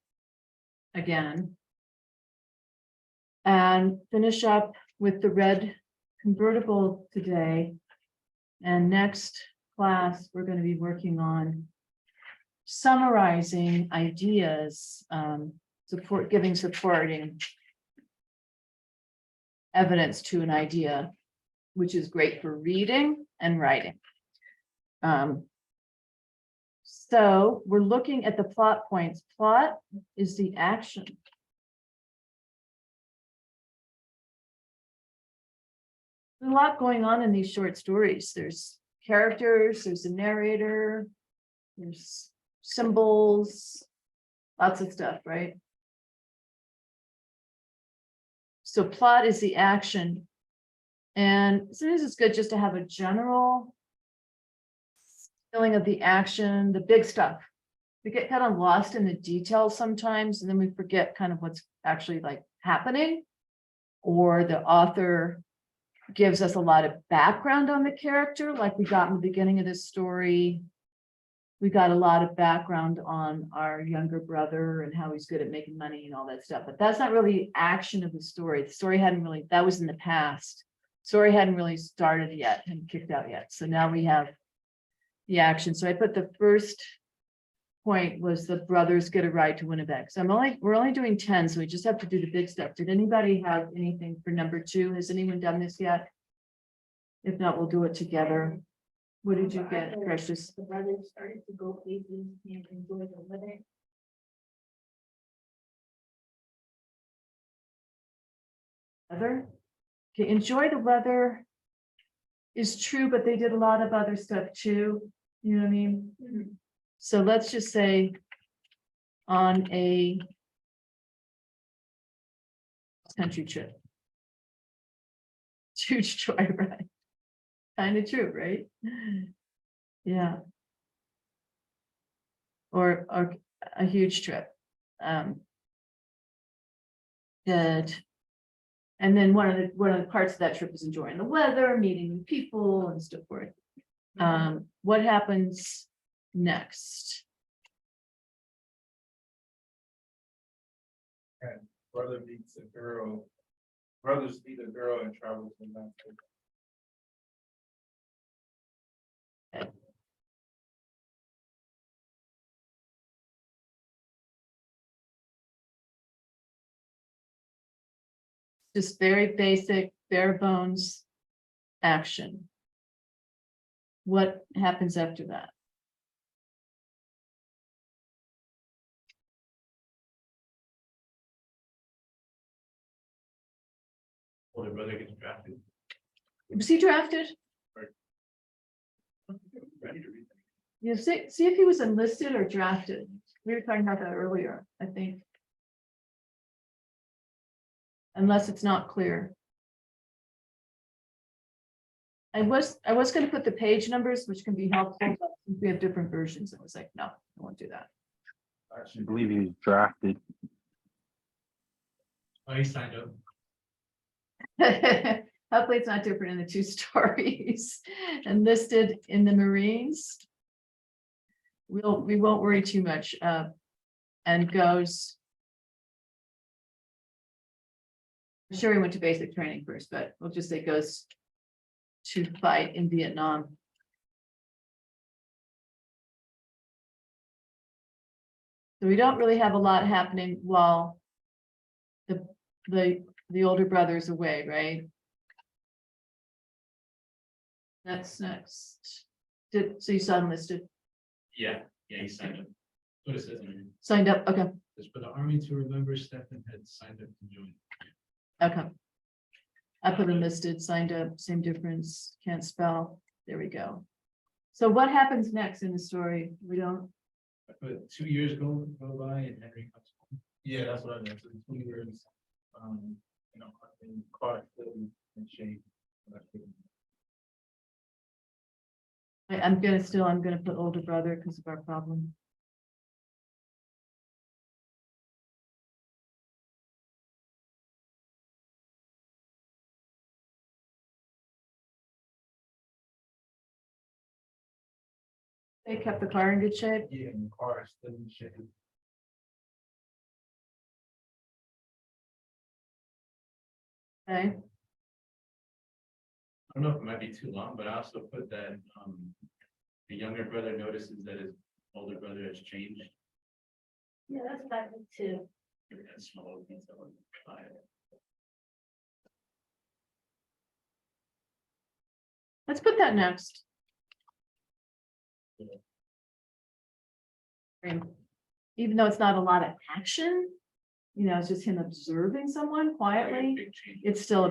again. And finish up with the red convertible today. And next class, we're going to be working on summarizing ideas, supporting evidence to an idea, which is great for reading and writing. So we're looking at the plot points. Plot is the action. There's a lot going on in these short stories. There's characters, there's a narrator, there's symbols, lots of stuff, right? So plot is the action. And sometimes it's good just to have a general feeling of the action, the big stuff. We get kind of lost in the details sometimes, and then we forget kind of what's actually like happening. Or the author gives us a lot of background on the character, like we got in the beginning of this story. We got a lot of background on our younger brother and how he's good at making money and all that stuff, but that's not really action of the story. The story hadn't really, that was in the past. Story hadn't really started yet and kicked out yet. So now we have the action. So I put the first point was the brothers get a ride to Winnipeg. So we're only doing 10, so we just have to do the big stuff. Did anybody have anything for number 2? Has anyone done this yet? If not, we'll do it together. What did you get, Precious? The brothers started to go places and enjoy the living. Weather? Okay, enjoy the weather is true, but they did a lot of other stuff too. You know what I mean? So let's just say on a country trip. Huge joyride. Kind of true, right? Yeah. Or a huge trip. Good. And then one of the parts of that trip is enjoying the weather, meeting new people and so forth. What happens next? And brother meets a girl, brothers meet a girl and travel to Mexico. Just very basic, bare bones action. What happens after that? Older brother gets drafted. Was he drafted? Ready to read. You see if he was enlisted or drafted. We were talking about that earlier, I think. Unless it's not clear. I was going to put the page numbers, which can be helpful, but we have different versions. I was like, no, I won't do that. I believe he was drafted. Oh, he signed up. Hopefully it's not different in the 2 stories. Enlisted in the Marines. We won't worry too much. And goes. I'm sure he went to basic training first, but we'll just say goes to fight in Vietnam. So we don't really have a lot happening while the older brother's away, right? That's next. So you saw him listed, Yeah, he signed up. What it says in here. signed up, okay, Just for the army to remember, Stefan had signed up to join. okay. I put enlisted, signed up, same difference, can't spell, there we go. So what happens next in the story? We don't, But 2 years go by and Henry comes home. Yeah, that's what I meant. So 2 years, you know, in Clark still in shape. I'm gonna put older brother because of our problem. They kept the car in good shape. Yeah, and the car is still in shape. Okay, I don't know if it might be too long, but I also put that, the younger brother notices that his older brother has changed. Yeah, that's what I think too. That small detail on the file. let's put that next. Even though it's not a lot of action, it's just him observing someone quietly. Big change. It's still a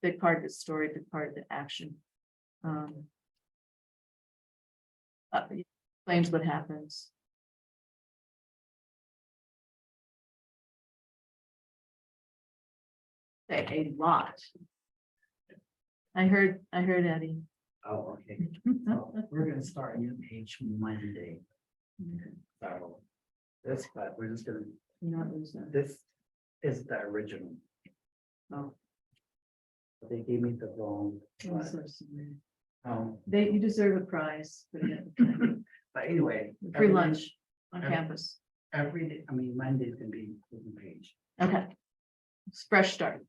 big part of the story, big part of the action. Explains what happens. Say a lot. I heard Eddie. Oh, okay. So we're gonna start a new page Monday. So this, but we're just gonna, Not lose that. this is the original. Oh, They gave me the wrong I'm one. so sorry. Um, You deserve a prize for the but anyway. free every- lunch on every- campus. Every day, I mean, Monday's gonna be different page. Okay. It's fresh start.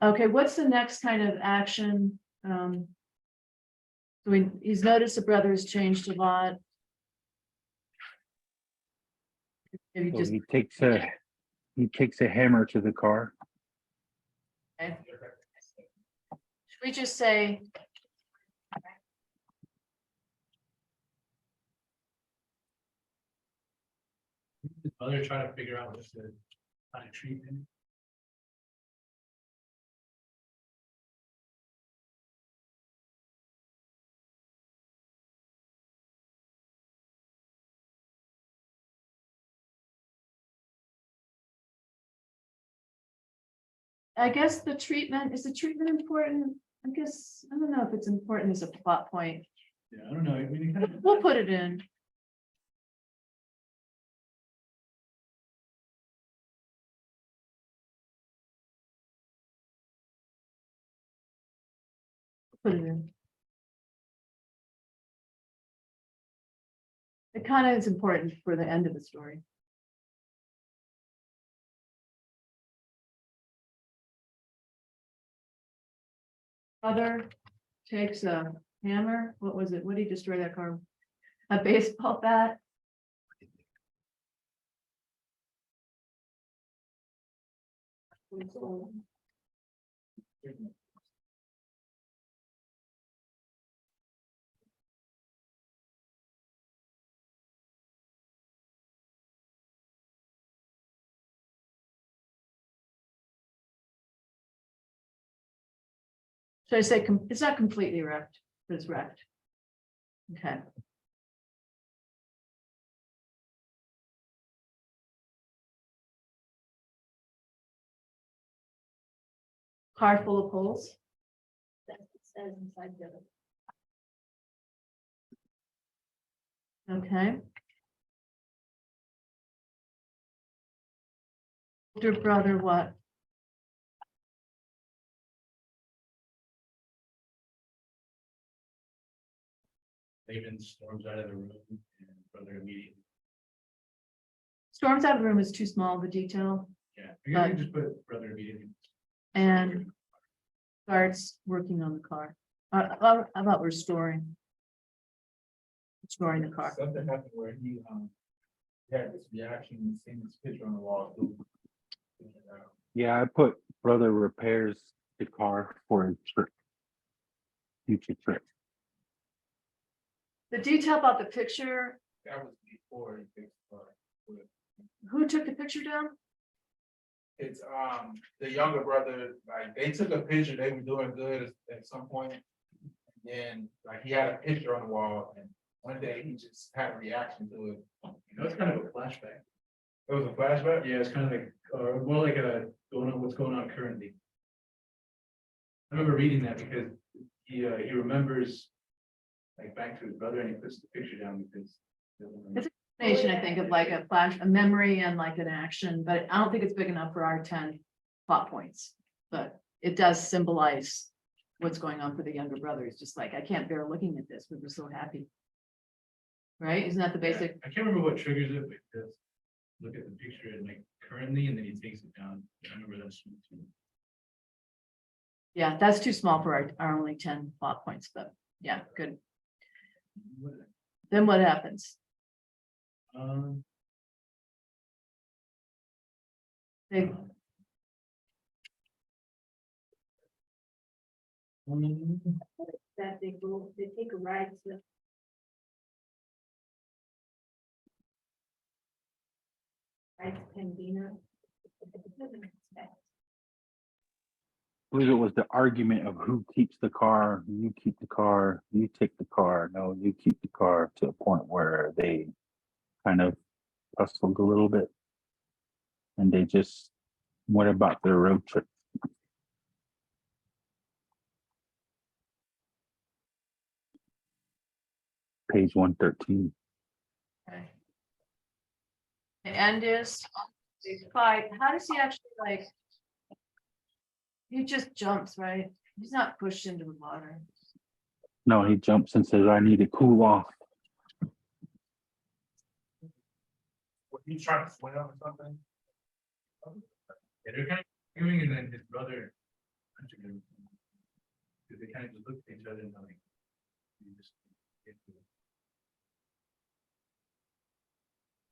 Okay, what's the next kind of action? He's noticed the brother has changed a lot. Maybe So just, he takes a hammer to the car. should we just say? His mother trying to figure out what's the kind of treatment. I guess the treatment, is the treatment important? I guess, I don't know if it's important as a plot point. Yeah, I don't know. I mean, it kind of. We'll put it in. Put it in. It kind of is important for the end of the story. Brother takes a hammer, what was it? What did he destroy that car? A baseball bat? Should I say, it's not completely wrecked, but it's wrecked. Okay. Car full of holes. That's what it says inside the. Okay. Older brother, what? Raven storms out of the room and brother immediately. Storms out of the room is too small of a detail Yeah, you can just put brother immediately. and starts working on the car. How about restoring? Restoring the car. Something happened where he had this reaction and seen this picture on the wall. too. Yeah, I put brother repairs the car for a trip. Future trip. The detail about the picture, That was before he fixed the car. who took the picture down? It's the younger brother, like they took a picture, they were doing good at some point. And like he had a picture on the wall and one day he just had a reaction to it. It's kind of a flashback. It was a flashback? Yeah, it's kind of like, more like what's going on currently. I remember reading that because he remembers like back to his brother and he puts the picture down because. It's I think of like a flash, a memory and like an action, but I don't think it's big enough for our 10 plot points. But it does symbolize what's going on for the younger brother. He's just like, I can't bear looking at this, we were so happy. Right? Isn't that the basic? I can't remember what triggers it, but just look at the picture and like currently, and then he takes it down. I remember that's. Yeah, that's too small for our only 10 plot points, but yeah, good. Then what happens? Um, They, That they go, they take a ride to. Right to Pembina. I believe it was the argument of who keeps the car, you keep the car, you take the car, no, you keep the car, to a point where they kind of tussled a little bit. And they just went about their road trip. Page 113. okay. The end is, they fight. How does he actually like? He just jumps, right? He's not pushed into the water. No, he jumps and says, I need to cool off. Were you trying to swim or something? yeah, they're kind of arguing, and then his brother. Because they kind of just look at each other and like. you just get to it.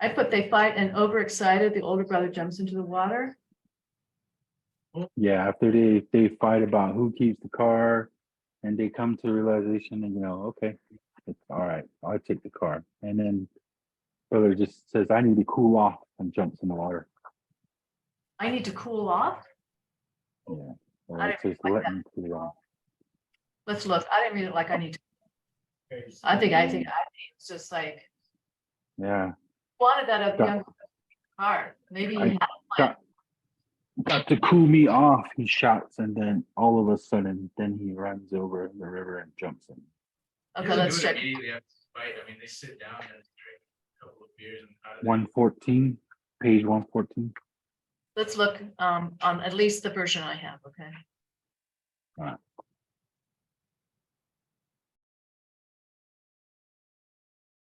I put they fight and overexcited, the older brother jumps into the water. Yeah, after they fight about who keeps the car, and they come to a realization, and okay, it's all right, I'll take the car. And then brother just says, I need to cool off, and jumps in the water. I need to cool off. Yeah. Or I it didn't says, like let that. me cool off. Let's look. I didn't read it like I need to. Okay, so- I think it's just like Yeah. wanted that of Got- young heart. Maybe he I had a plan. got to cool me off, he shouts, and then all of a sudden, then he runs over the river and jumps in. He Okay, doesn't let's do it check. immediately after the fight. I mean, they sit down and drink a couple of beers and out of there. 114, page 114. Let's look on at least the version I have, okay? Alright.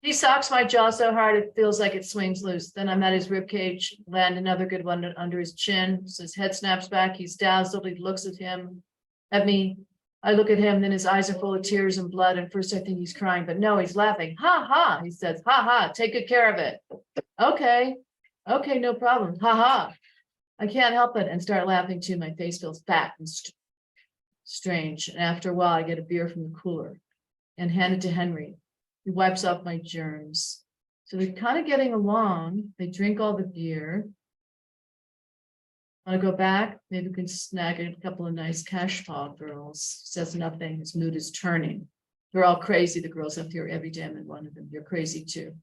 He socks my jaw so hard it feels like it swings loose. Then I'm at his rib cage, land another good one under his chin. So his head snaps back. He's dazzled. He looks at me. I look at him, then his eyes are full of tears and blood. And first I think he's crying, but no, he's laughing. Ha ha, he says, ha ha, take good care of it. Okay, no problem. Ha ha. I can't help it and start laughing too. My face feels fat and strange. And after a while, I get a beer from the cooler and hand it to Henry. He wipes off my germs. So they're kind of getting along. They drink all the beer. Want to go back? Maybe we can snag a couple of nice cash paw girls. Says nothing. His mood is turning. They're all crazy. The girls up here, every damn and one of them. You're crazy too.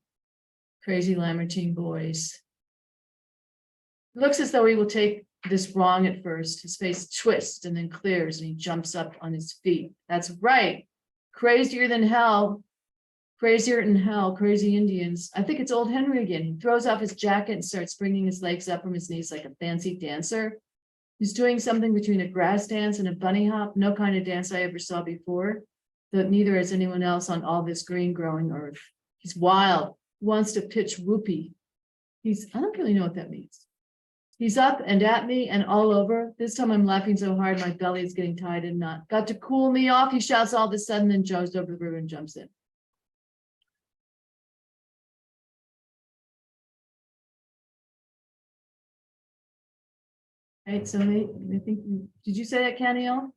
Crazy Lamartine boys. Looks as though he will take this wrong at first. His face twists and then clears and he jumps up on his feet. That's right. Crazier than hell. Crazier than hell, crazy Indians. I think it's old Henry again. He throws off his jacket and starts bringing his legs up from his knees like a fancy dancer. He's doing something between a grass dance and a bunny hop, no kind of dance I ever saw before, though neither has anyone else on all this green growing earth. He's wild. He wants to pitch whoopee. I don't really know what that means. He's up and at me and all over. This time I'm laughing so hard my belly is getting tied in knot. Got to cool me off, he shouts all of a sudden, then jogs over the river and jumps in. Right, so I think, did you say that, Caniel?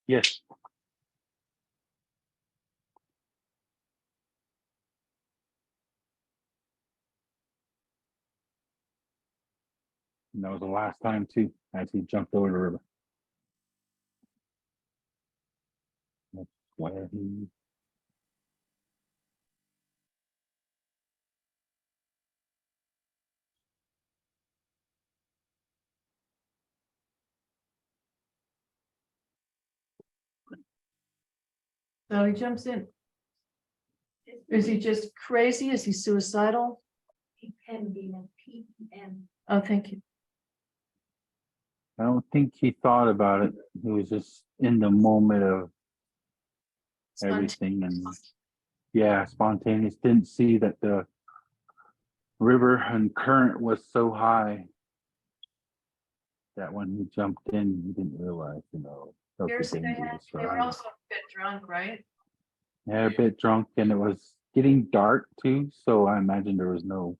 Yes. And that was the last time too, as he jumped over the river. That's where he. So he jumps in. Is he just crazy? Is he suicidal? Pembina, P-E-M. Oh, thank you. I don't think he thought about it. He was just in the moment of everything and yeah, spontaneous. Didn't see that the river and current was so high that when he jumped in, he didn't realize, that was the dangerous They were ride. also a bit drunk, right? Yeah, a bit drunk and it was getting dark too, so I imagine there was no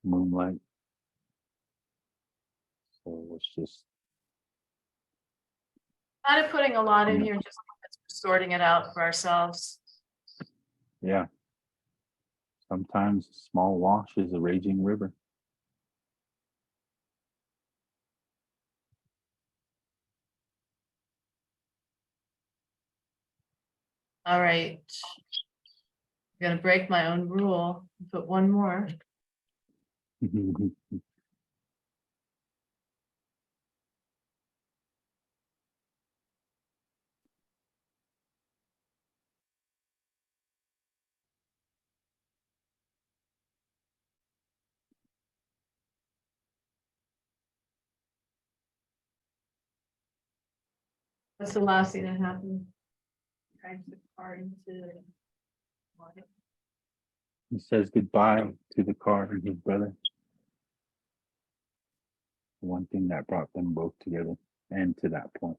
moonlight. So it was just, Kind of putting a lot in Yeah. here, just sorting it out for ourselves. yeah. Sometimes a small wash is a raging river. All right. I'm gonna break my own rule, put one more. What's the last thing that happened? Drives the car into water. He says goodbye to the car and his brother. One thing that brought them both together and to that point.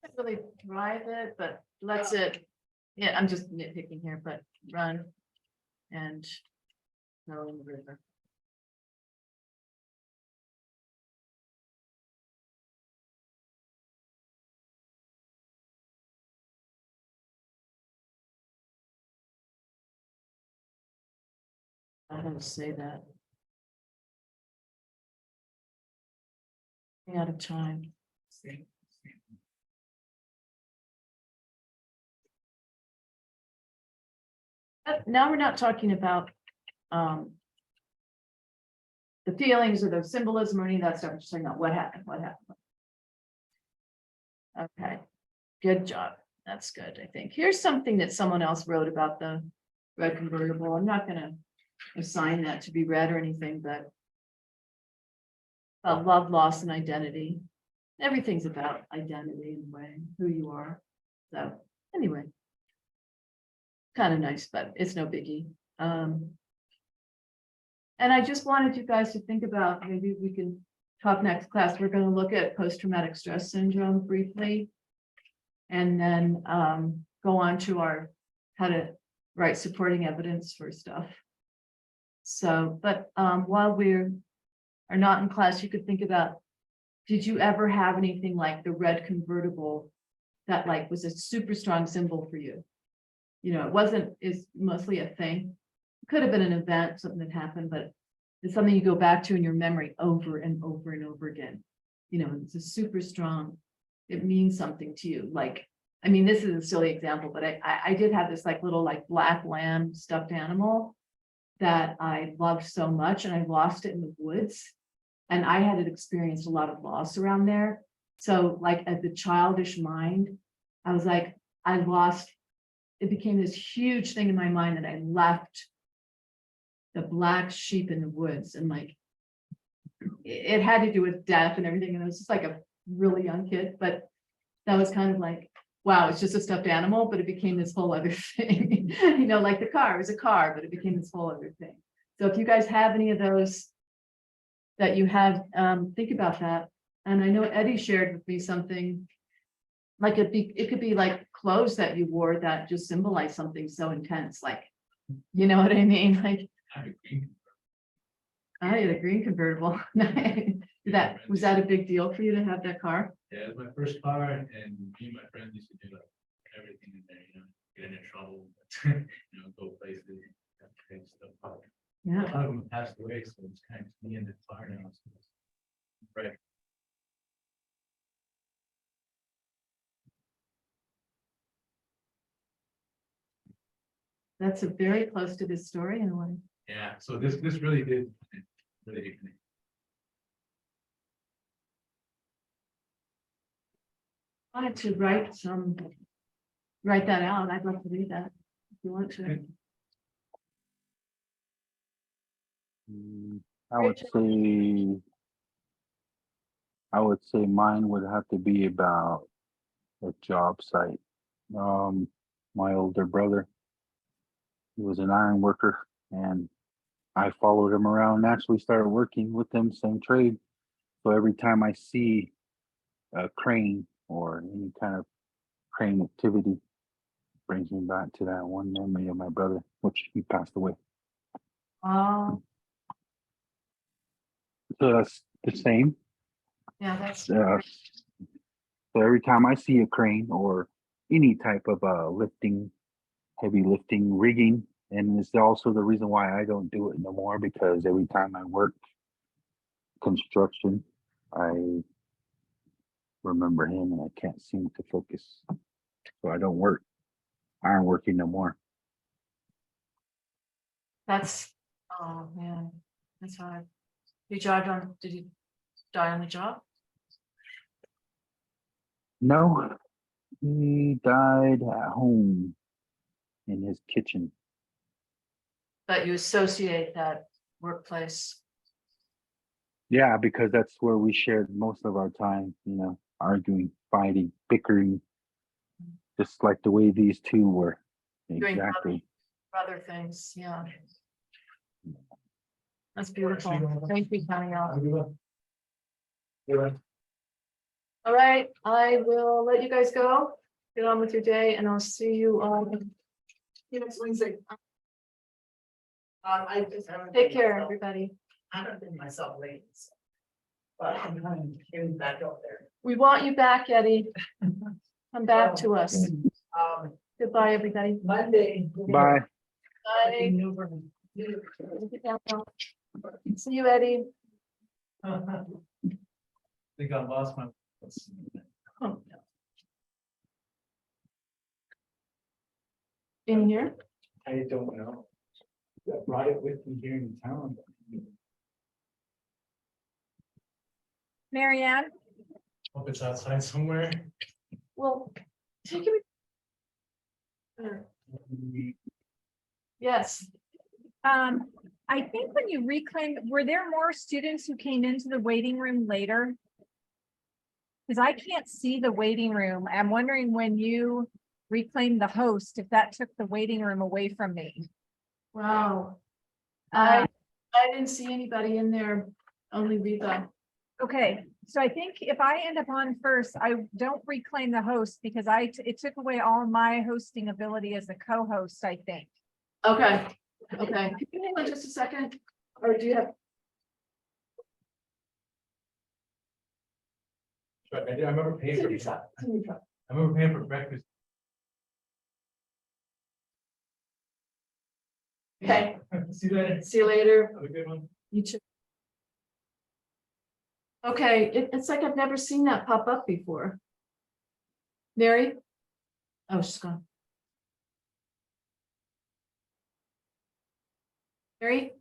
Can't really drive it, but lets it, yeah, I'm just nitpicking here, but run and go in the river. I have to say that. Running out of time. But now we're not talking about the feelings or the symbolism or any of that stuff. We're just talking about what happened, Okay, good job. That's good, I think. Here's something that someone else wrote about the red convertible. I'm not gonna assign that to be read or anything, but love, loss, and identity. Everything's about identity in a way, who you are. So anyway. Kind of nice, but it's no biggie. And I just wanted you guys to think about, maybe we can talk next class. We're going to look at post-traumatic stress syndrome briefly. And then go on to our how to write supporting evidence for stuff. So, but while we are not in class, you could think about, did you ever have anything like the red convertible that like was a super strong symbol for you? It wasn't, is mostly a thing. It could have been an event, something that happened, but it's something you go back to in your memory over and over and over again. It's a super strong, it means something to you. Like, I mean, this is a silly example, but I did have this like little like black lamb stuffed animal that I loved so much, and I lost it in the woods. And I had experienced a lot of loss around there. So like at the childish mind, I was like, it became this huge thing in my mind that I left the black sheep in the woods, and like it had to do with death and everything. And I was just like a really young kid, but that was kind of like, wow, it's just a stuffed animal, but it became this whole other thing. Like the car, it was a car, but it became this whole other thing. So if you guys have any of those that you have, think about that. And I know Eddie shared with me something like it could be like clothes that you wore that just symbolize something so intense, like, you know what I mean? Like, I had a green convertible. Was that a big deal for you to have that car? Yeah, it was my first car, and me and my friends used to do like everything in there, get in trouble, go places, that kind of stuff. Yeah. A lot of them passed away, so it's kind of me in the car now. So it's right. That's a very close to this story in a way. Yeah, so this really did really. I wanted to write that out. I'd love to read that if you want to. Okay. I would say. I would say mine would have to be about a job site. My older brother, he was an iron worker, and I followed him around and actually started working with him, same trade. So every time I see a crane or any kind of crane activity, brings me back to that one memory of my brother, which he passed away. Oh, So that's the same. yeah, that's. So every time I see a crane or any type of lifting, heavy lifting, rigging, and it's also the reason why I don't do it no more, because every time I work construction, I remember him and I can't seem to focus. So I don't work iron working no more. That's, oh man, that's hard. Did you die on the job? No, he died at home in his kitchen. But you associate that workplace. Yeah, because that's where we shared most of our time, arguing, fighting, bickering, just like the way these two were. Doing Exactly. other things, yeah. That's beautiful. Thank you, Danielle. All right, I will let you guys go. Get on with your day and I'll see you on. Next Wednesday. I just haven't. Take been care, myself. everybody. I haven't been myself lately. So. But I'm getting back out there. We want you back, Eddie. Come back to us. Goodbye, everybody. Monday. Bye. Bye. See you, Eddie. Think I lost my. Oh. In here? I don't know. I brought it with me here in town. Marianne, Hope it's outside somewhere. Well, take it. Yes. I think when you reclaimed, were there more students who came into the waiting room later? Because I can't see the waiting room. I'm wondering when you reclaimed the host, if that took the waiting room away from me. Wow. Uh, I didn't see anybody in there, only Rita. Okay, so I think if I end up on first, I don't reclaim the host because it took away all my hosting ability as a co-host, I think. Okay, okay. Can you hang on just a second? Or do you have? But I remember paying for. It's in your truck. I remember paying for breakfast. Okay, See you later. see you later. Have a good one. You too. Okay, it's like I've never seen that pop up before. Mary? Oh, she's gone. Mary?